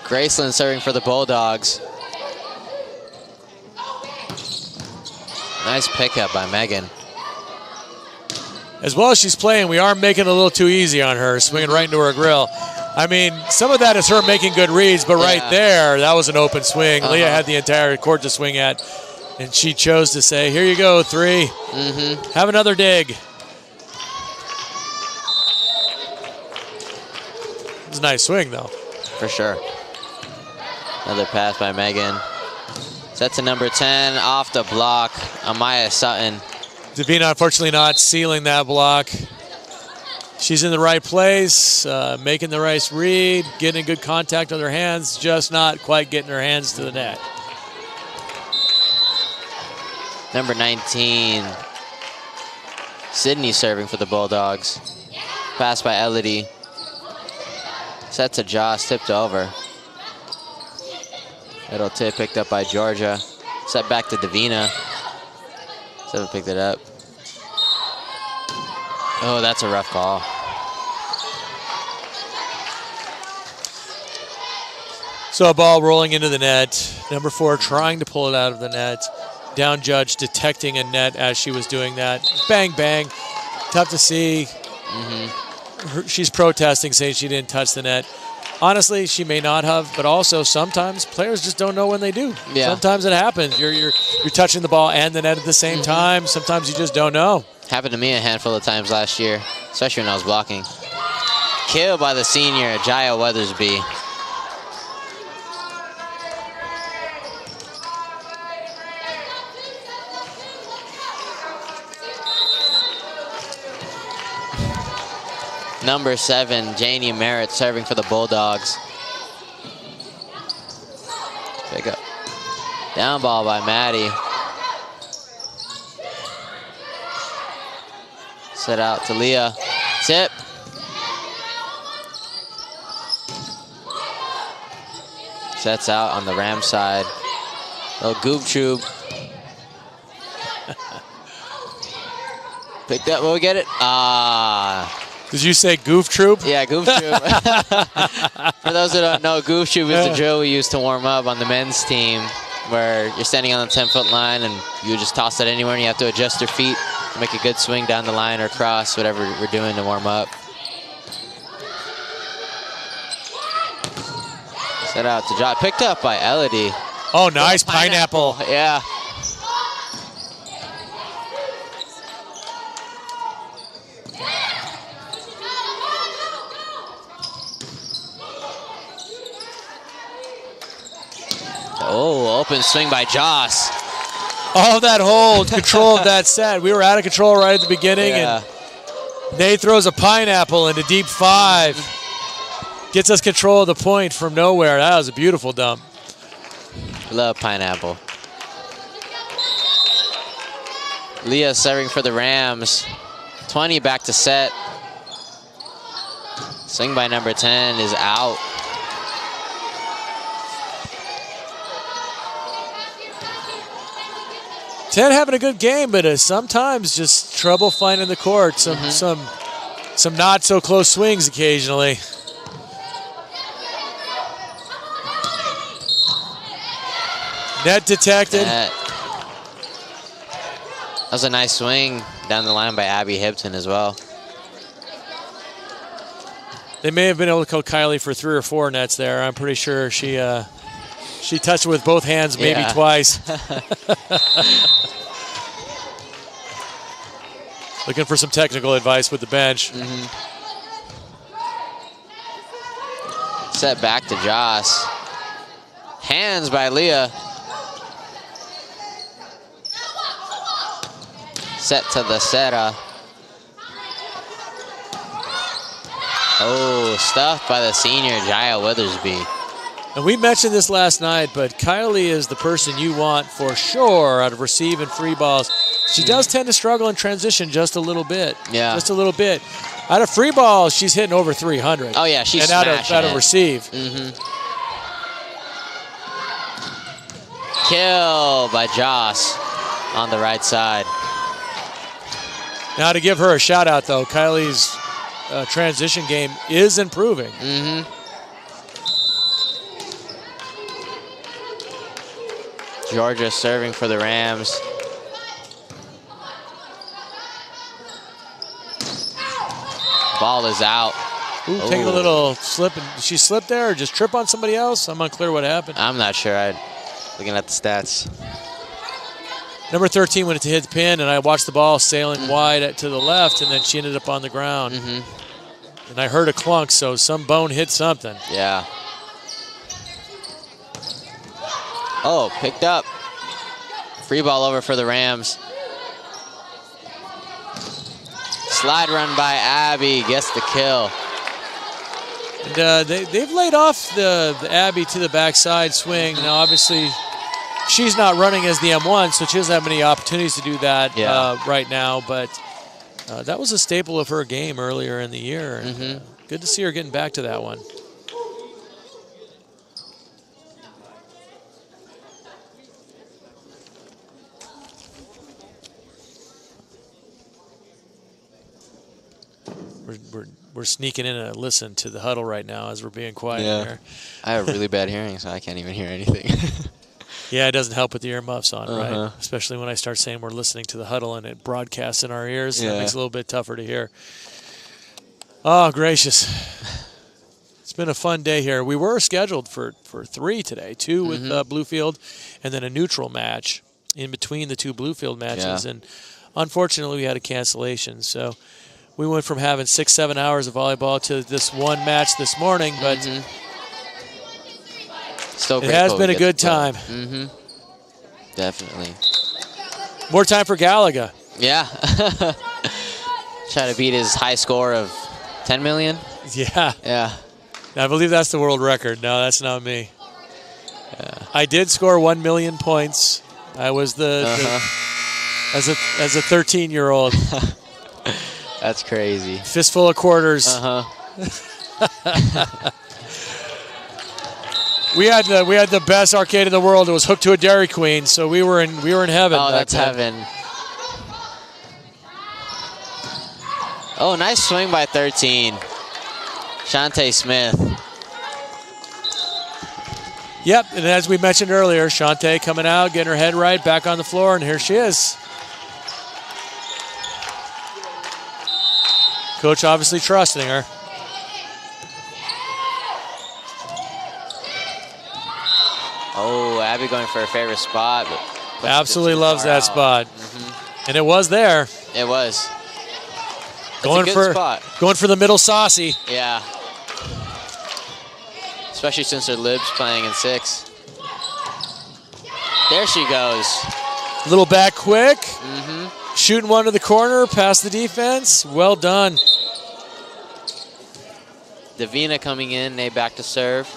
Graceland serving for the Bulldogs. Nice pickup by Megan. As well as she's playing, we are making it a little too easy on her, swinging right into her grill. I mean, some of that is her making good reads, but right there, that was an open swing. Leah had the entire court to swing at, and she chose to say, here you go, 3. Have another dig. It was a nice swing, though. For sure. Another pass by Megan. Set to number 10, off the block, Amaya Sutton. Davina, unfortunately, not sealing that block. She's in the right place, making the right read, getting good contact with her hands, just not quite getting her hands to the net. Number 19, Sydney serving for the Bulldogs. Pass by Elodie. Set to Joss, tipped over. Little tip picked up by Georgia. Set back to Davina. Seven picked it up. Oh, that's a rough call. So a ball rolling into the net. Number 4 trying to pull it out of the net. Down judge detecting a net as she was doing that. Bang, bang. Tough to see. She's protesting, saying she didn't touch the net. Honestly, she may not have, but also sometimes players just don't know when they do. Yeah. Sometimes it happens. You're touching the ball and the net at the same time. Sometimes you just don't know. Happened to me a handful of times last year, especially when I was blocking. Kill by the senior, Jaya Weathersby. Number 7, Janie Merritt serving for the Bulldogs. Pick up. Down ball by Maddie. Set out to Leah. Tip. Sets out on the Ram side. Little Goob Troop. Picked up. Will we get it? Did you say Goof Troop? Yeah, Goof Troop. For those who don't know, Goof Troop is the drill we use to warm up on the men's team, where you're standing on the 10-foot line and you just toss it anywhere and you have to adjust your feet to make a good swing down the line or cross, whatever we're doing to warm up. Set out to Josh. Picked up by Elodie. Oh, nice pineapple. Yeah. Oh, open swing by Joss. Oh, that hold, control of that set. We were out of control right at the beginning, and Nate throws a pineapple into deep 5. Gets us control of the point from nowhere. That was a beautiful dump. Love pineapple. Leah serving for the Rams. 20 back to set. Swing by number 10 is out. Ted having a good game, but sometimes just trouble finding the court. Some not so close swings occasionally. Net detected. That was a nice swing down the line by Abby Hipton as well. They may have been able to call Kylie for 3 or 4 nets there. I'm pretty sure she touched it with both hands, maybe twice. Looking for some technical advice with the bench. Set back to Joss. Hands by Leah. Set to the setter. Oh, stuffed by the senior, Jaya Weathersby. And we mentioned this last night, but Kylie is the person you want for sure out of receive and free balls. She does tend to struggle in transition just a little bit. Yeah. Just a little bit. Out of free balls, she's hitting over 300. Oh, yeah, she's and smashing out of receive. Kill by Joss on the right side. Now to give her a shout out, though, Kylie's transition game is improving. Georgia serving for the Rams. Ball is out. Ooh, taking a little slip. Did she slip there or just trip on somebody else? I'm unclear what happened. I'm not sure. Looking at the stats. Number 13 went to hit the pin, and I watched the ball sailing wide to the left, and then she ended up on the ground. And I heard a clunk, so some bone hit something. Yeah. Oh, picked up. Free ball over for the Rams. Slide run by Abby, gets the kill. And they've laid off the Abby to the backside swing. Now, obviously, she's not running as the M1, so she doesn't have many opportunities to do that right now. But that was a staple of her game earlier in the year. And, good to see her getting back to that one. We're sneaking in and listen to the huddle right now as we're being quiet here. I have really bad hearing, so I can't even hear anything. Yeah, it doesn't help with the earmuffs on, right? Especially when I start saying we're listening to the huddle and it broadcasts in our ears. That makes it a little bit tougher to hear. Oh, gracious. It's been a fun day here. We were scheduled for 3 today, 2 with Bluefield and then a neutral match in between the 2 Bluefield matches. And unfortunately, we had a cancellation. So we went from having 6-7 hours of volleyball to this one match this morning, but Still it has grateful been we a get good to play. time. Definitely. More time for Gallagher. Yeah. Try to beat his high score of 10 million. Yeah. Yeah. I believe that's the world record. No, that's not me. I did score 1 million points. I was as a 13-year-old. That's crazy. Fistful of quarters. We had the best arcade in the world. It was hooked to a Dairy Queen, so we were in heaven. Oh, back that's then. heaven. Oh, nice swing by 13. Shantae Smith. Yep, and as we mentioned earlier, Shantae coming out, getting her head right, back on the floor, and here she is. Coach obviously trusting her. Oh, Abby going for her favorite spot. But Absolutely loves that out. spot. And it was there. It was. Going a good spot. Going for the middle saucy. Yeah. Especially since her lib's playing in 6. There she goes. Little back quick. Shooting one to the corner, past the defense. Well done. Davina coming in, Nate back to serve.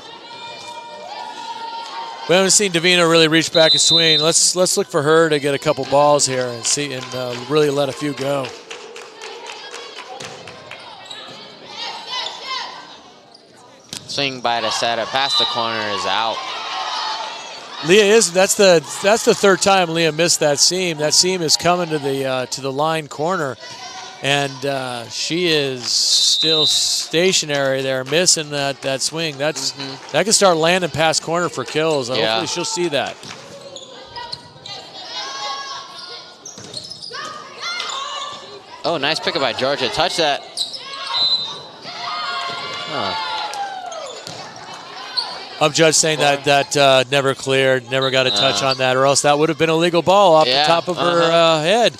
We haven't seen Davina really reach back and swing. Let's look for her to get a couple balls here and see and really let a few go. Swing by the setup, past the corner is out. Leah that's the third time Leah missed that seam. That seam is coming to the line corner, and she is still stationary there, missing that swing. That can start landing past corner for kills. Hopefully she'll see that. Oh, nice pickup by Georgia. Touch that. Judge saying that never cleared, never got a touch on that, or else that would have been a legal ball off the top of her head.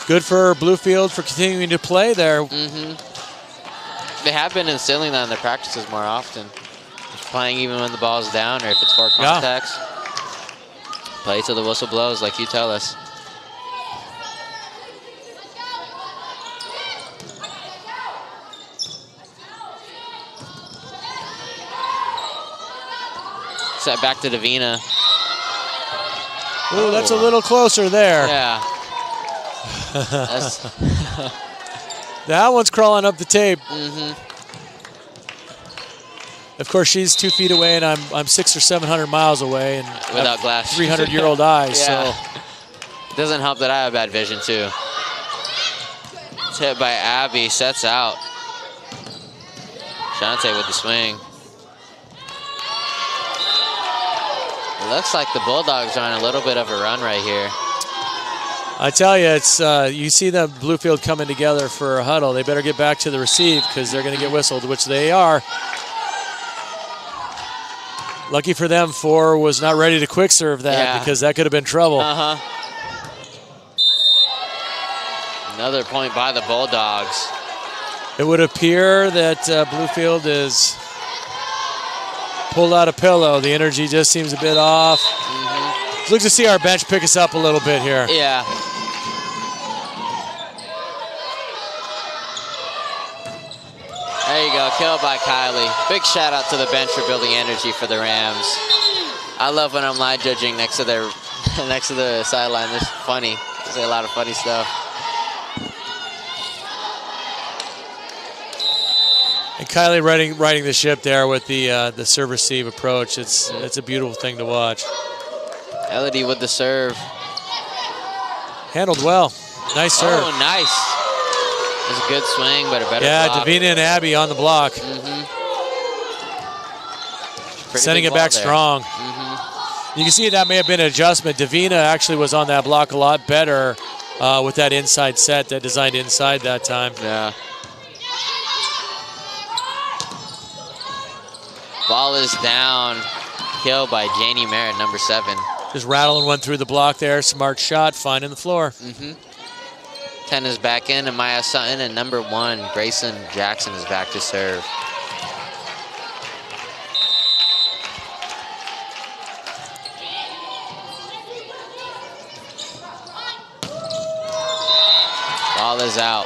Good for Bluefield for continuing to play there. They have been instilling that in their practices more often. Playing even when the ball's down or if it's for contacts. Play till the whistle blows like you tell us. Set back to Davina. Ooh, that's a little closer there. Yeah. That one's crawling up the tape. Of course, she's 2 feet away, and I'm 600 or 700 miles away, and without glasses, 300-year-old eyes. Yeah. So doesn't help that I have bad vision too. It's hit by Abby, sets out. Shantae with the swing. It looks like the Bulldogs are on a little bit of a run right here. I tell you, it's you see the Bluefield coming together for a huddle. They better get back to the receive because they're going to get whistled, which they are. Lucky for them, 4 was not ready to quick serve that because that could have been trouble. Another point by the Bulldogs. It would appear that Bluefield is pulled out a pillow. The energy just seems a bit off. Let's look to see our bench pick us up a little bit here. Yeah. There you go, killed by Kylie. Big shout out to the bench for building energy for the Rams. I love when I'm live judging next to their next to the sideline. It's funny. They say a lot of funny stuff. And Kylie riding the ship there with the serve receive approach. It's a beautiful thing to watch. Elodie with the serve. Handled well. Nice serve. Oh, nice. It was a good swing, but a better block. Davina and Abby on the block. Sending it back strong. You can see that may have been an adjustment. Davina actually was on that block a lot better with that inside set, that designed inside that time. Yeah. Ball is down. Kill by Janie Merritt, number 7. Just rattling one through the block there. Smart shot, finding the floor. 10 is back in, and Maya Sutton, and number 1, Grayson Jackson, is back to serve. Ball is out.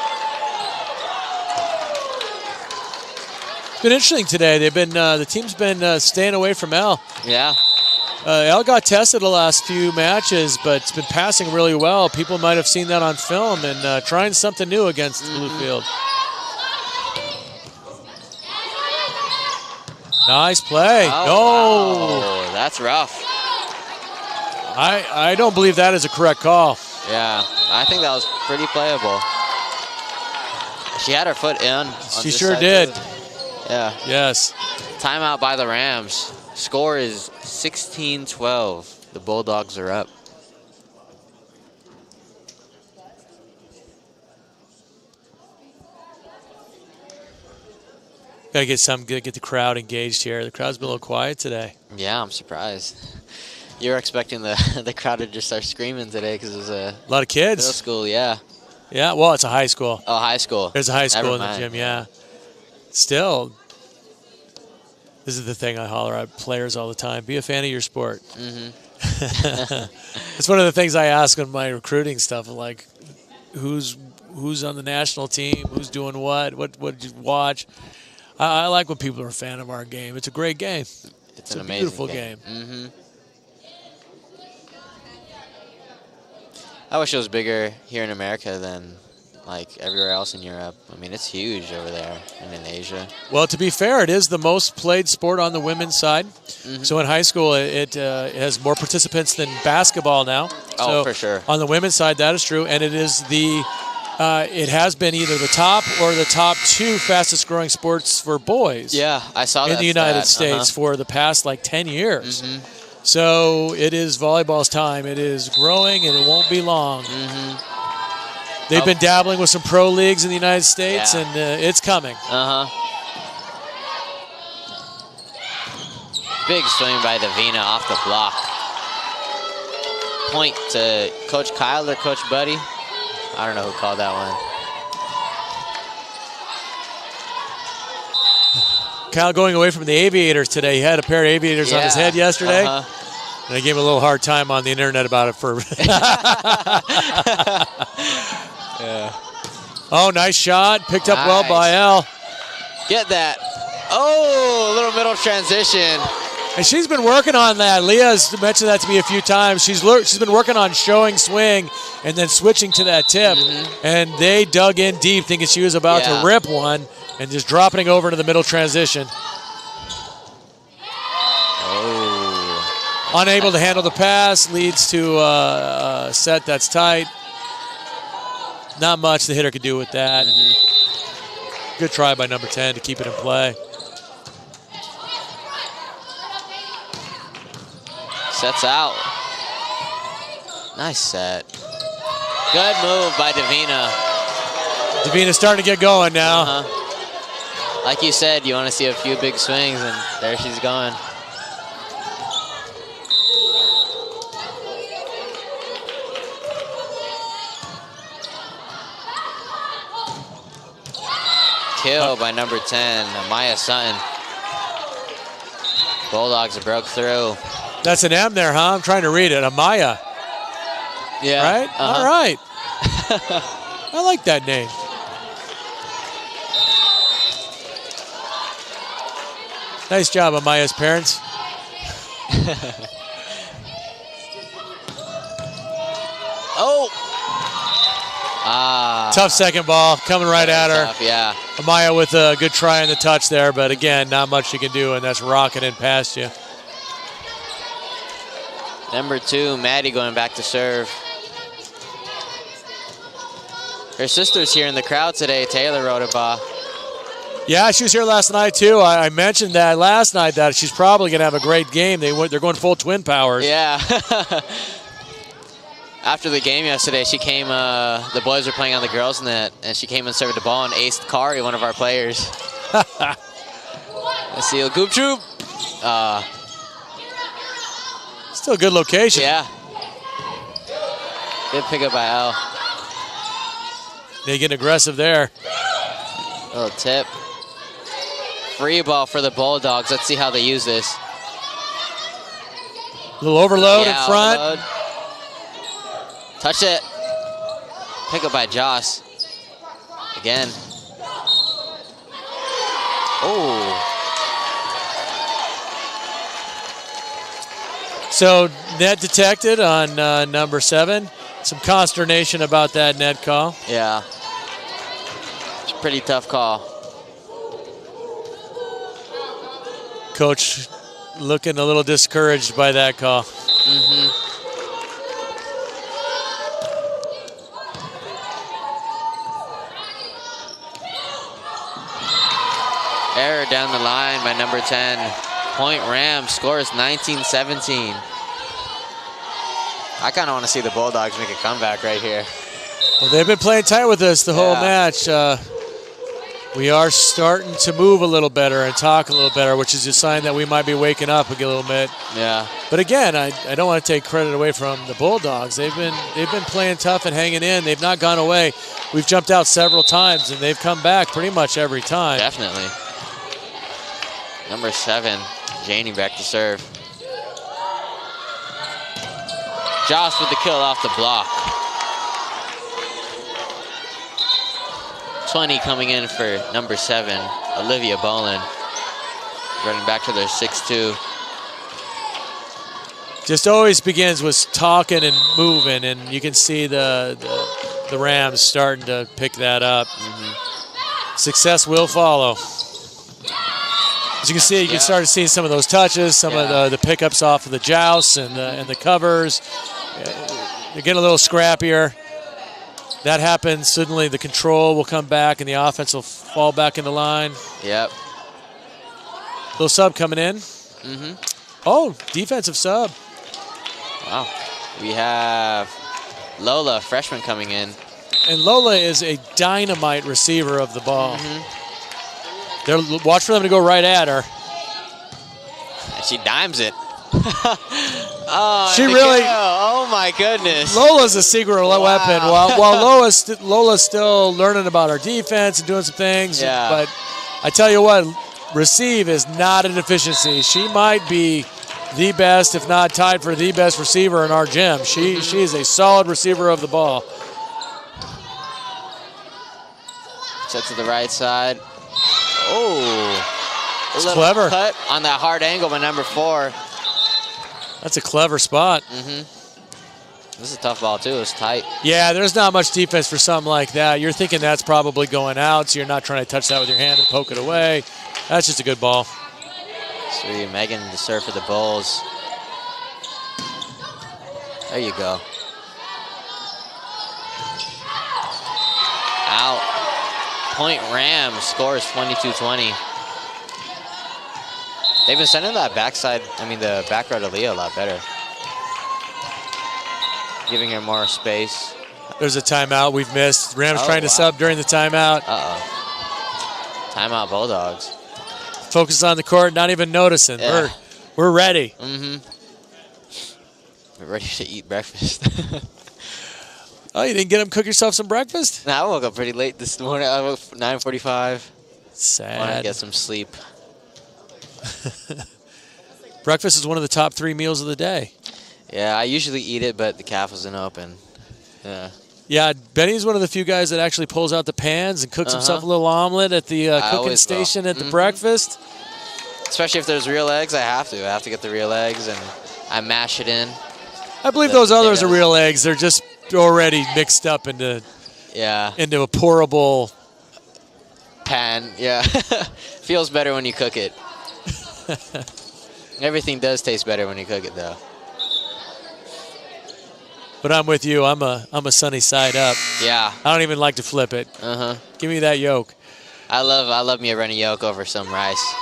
It's been interesting today. They've been the team's been staying away from L. Yeah. L got tested the last few matches, but it's been passing really well. People might have seen that on film and trying something new against Bluefield. Nice play. Oh, no. wow. That's rough. I don't believe that is a correct call. Yeah, I think that was pretty playable. She had her foot in. She sure did. Too. Yeah. Yes. Timeout by the Rams. Score is 16-12. The Bulldogs are up. Got to get the crowd engaged here. The crowd's been a little quiet today. Yeah, I'm surprised. You were expecting the crowd to just start screaming today because it was a lot of kids. Middle school, yeah. Yeah, well, it's a high school. Oh, high school. There's a high school Never in the mind. gym, yeah. Still, this is the thing I holler at players all the time. Be a fan of your sport. It's one of the things I ask on my recruiting stuff, like who's on the national team, who's doing what did you watch? I like when people are a fan of our game. It's a great game. It's an a amazing beautiful game. I wish it was bigger here in America than like everywhere else in Europe. I mean, it's huge over there and in Asia. Well, to be fair, it is the most played sport on the women's side. So in high school, it has more participants than basketball now. Oh, so for sure. On the women's side, that is true, and it is it has been either the top or the top 2 fastest growing sports for boys. Yeah, I saw that in the United stat. States for the past like 10 years. So it is volleyball's time. It is growing, and it won't be long. They've been dabbling with some pro leagues in the United States, and it's coming. Big swing by Davina off the block. Point to Coach Kyle or Coach Buddy. I don't know who called that one. Kyle going away from the aviators today. He had a pair of aviators on his head yesterday. And I gave him a little hard time on the internet about it for. Oh, nice shot. Picked up well by Al. Get that. Oh, a little middle transition. And she's been working on that. Leah's mentioned that to me a few times. She's been working on showing swing and then switching to that tip. And they dug in deep thinking she was about to rip one and just dropping it over into the middle transition. Unable to handle the pass leads to a set that's tight. Not much the hitter could do with that. Good try by number 10 to keep it in play. Sets out. Nice set. Good move by Davina. Davina's starting to get going now. Like you said, you want to see a few big swings, and there she's going. Kill by number 10, Maya Sutton. Bulldogs broke through. That's an M there, huh? I'm trying to read it. Amaya. Yeah. Right? All right. I like that name. Nice job, Amaya's parents. Tough second ball coming right at her. Tough, yeah. Amaya with a good try on the touch there, but again, not much she can do, and that's rocking in past you. Number 2, Maddie going back to serve. Her sister's here in the crowd today, Taylor Rodabaugh. Yeah, she was here last night too. I mentioned that last night that she's probably going to have a great game. They're going full twin powers. Yeah. After the game yesterday, she came, the boys were playing on the girls' net, and she came and served the ball and aced Kari, one of our players. Let's see, a goop troop. Still a good location. Yeah. Good pickup by L. They get aggressive there. Little tip. Free ball for the Bulldogs. Let's see how they use this. A little overload in front. Overload. Touch it. Pickup by Joss. Again. Oh. So net detected on number 7. Some consternation about that net call. Yeah. It's a pretty tough call. Coach looking a little discouraged by that call. Error down the line by number 10. Point Rams scores 19-17. I kind of want to see the Bulldogs make a comeback right here. Well, they've been playing tight with us the whole match. We are starting to move a little better and talk a little better, which is a sign that we might be waking up a little bit. Yeah. But again, I don't want to take credit away from the Bulldogs. They've been playing tough and hanging in. They've not gone away. We've jumped out several times, and they've come back pretty much every time. Definitely. Number 7, Janie back to serve. Joss with the kill off the block. 20 coming in for number 7, Olivia Bolin. Running back to their 6-2. Just always begins with talking and moving, and you can see the Rams starting to pick that up. Success will follow. As you can see, you can start seeing some of those touches, some of the pickups off of the jousts and the covers. They're getting a little scrappier. That happens, suddenly the control will come back and the offense will fall back into line. Yep. Little sub coming in. Oh, defensive sub. Wow. We have Lola, freshman, coming in. And Lola is a dynamite receiver of the ball. Watch for them to go right at her. And she dimes it. Oh, she really. Oh my goodness. Lola's a secret weapon. While Lola's still learning about our defense and doing some things. Yeah. But I tell you what, receive is not a deficiency. She might be the best, if not tied for the best receiver in our gym. She is a solid receiver of the ball. Set to the right side. Oh. It's clever. Cut on that hard angle by number 4. That's a clever spot. This is a tough ball, too. It's tight. Yeah, there's not much defense for something like that. You're thinking that's probably going out, so you're not trying to touch that with your hand and poke it away. That's just a good ball. Sweet. Megan to serve for the Bulls. There you go. Out. Point Rams scores 22-20. They've been sending that the back row to Leah a lot better. Giving her more space. There's a timeout we've missed. Rams trying to sub during the timeout. Timeout Bulldogs. Focus on the court, not even noticing. Yeah. We're ready. We're ready to eat breakfast. Oh, you didn't get up and cook yourself some breakfast? Nah, I woke up pretty late this morning. I woke up 9:45. Sad. Wanted to get some sleep. Breakfast is one of the top 3 meals of the day. Yeah, I usually eat it, but the calf wasn't open. Yeah. Yeah, Benny's one of the few guys that actually pulls out the pans and cooks himself a little omelet at the cooking station at the breakfast. Especially if there's real eggs, I have to get the real eggs, and I mash it in. I believe those others are real eggs. They're just already mixed up into a pourable pan. Yeah. Feels better when you cook it. Everything does taste better when you cook it, though. But I'm with you. I'm a sunny side up. Yeah. I don't even like to flip it. Give me that yolk. I love me a runny yolk over some rice.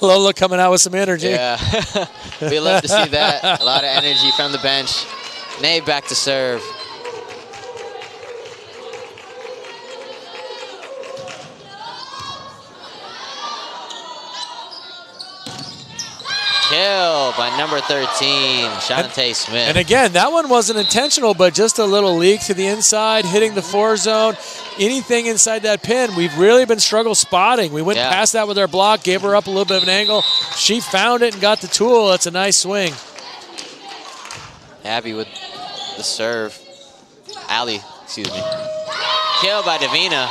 Lola coming out with some energy. Yeah. We love to see that. A lot of energy from the bench. Nate back to serve. kill by number 13, Shantae Smith. And again, that one wasn't intentional, but just a little leak to the inside, hitting the 4 zone. Anything inside that pin, we've really been struggle spotting. We went past that with our block, gave her up a little bit of an angle. She found it and got the tool. That's a nice swing. Abby with the serve. Ali, excuse me. Kill by Davina.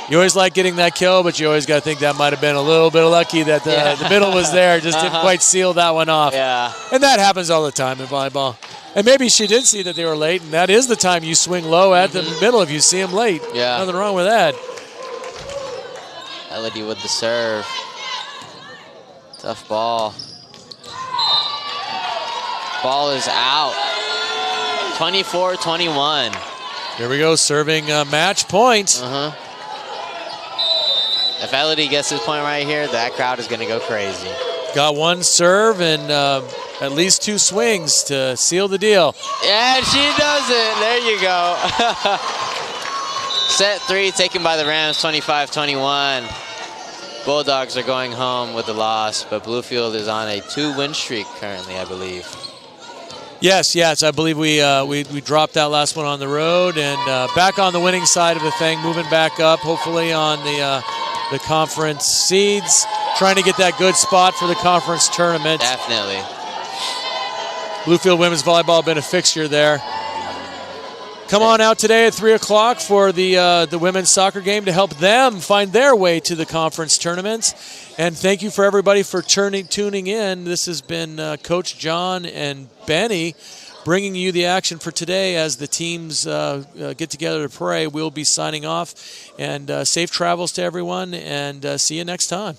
You always like getting that kill, but you always got to think that might have been a little bit lucky that the middle was there. Just didn't quite seal that one off. Yeah. And that happens all the time in volleyball. And maybe she did see that they were late, and that is the time you swing low at the middle if you see them late. Yeah. Nothing wrong with that. Elodie with the serve. Tough ball. Ball is out. 24-21. Here we go, serving match point. If Elodie gets this point right here, that crowd is going to go crazy. Got one serve and at least 2 swings to seal the deal. Yeah, she does it. There you go. Set 3 taken by the Rams, 25-21. Bulldogs are going home with the loss, but Bluefield is on a 2-win streak currently, I believe. Yes. I believe we dropped that last one on the road and back on the winning side of the thing, moving back up, hopefully on the conference seeds, trying to get that good spot for the conference tournament. Definitely. Bluefield women's volleyball been a fixture there. Come on out today at 3 o'clock for the women's soccer game to help them find their way to the conference tournament. And thank you for everybody for tuning in. This has been Coach John and Benny bringing you the action for today as the teams get together to pray. We'll be signing off. And safe travels to everyone, and see you next time.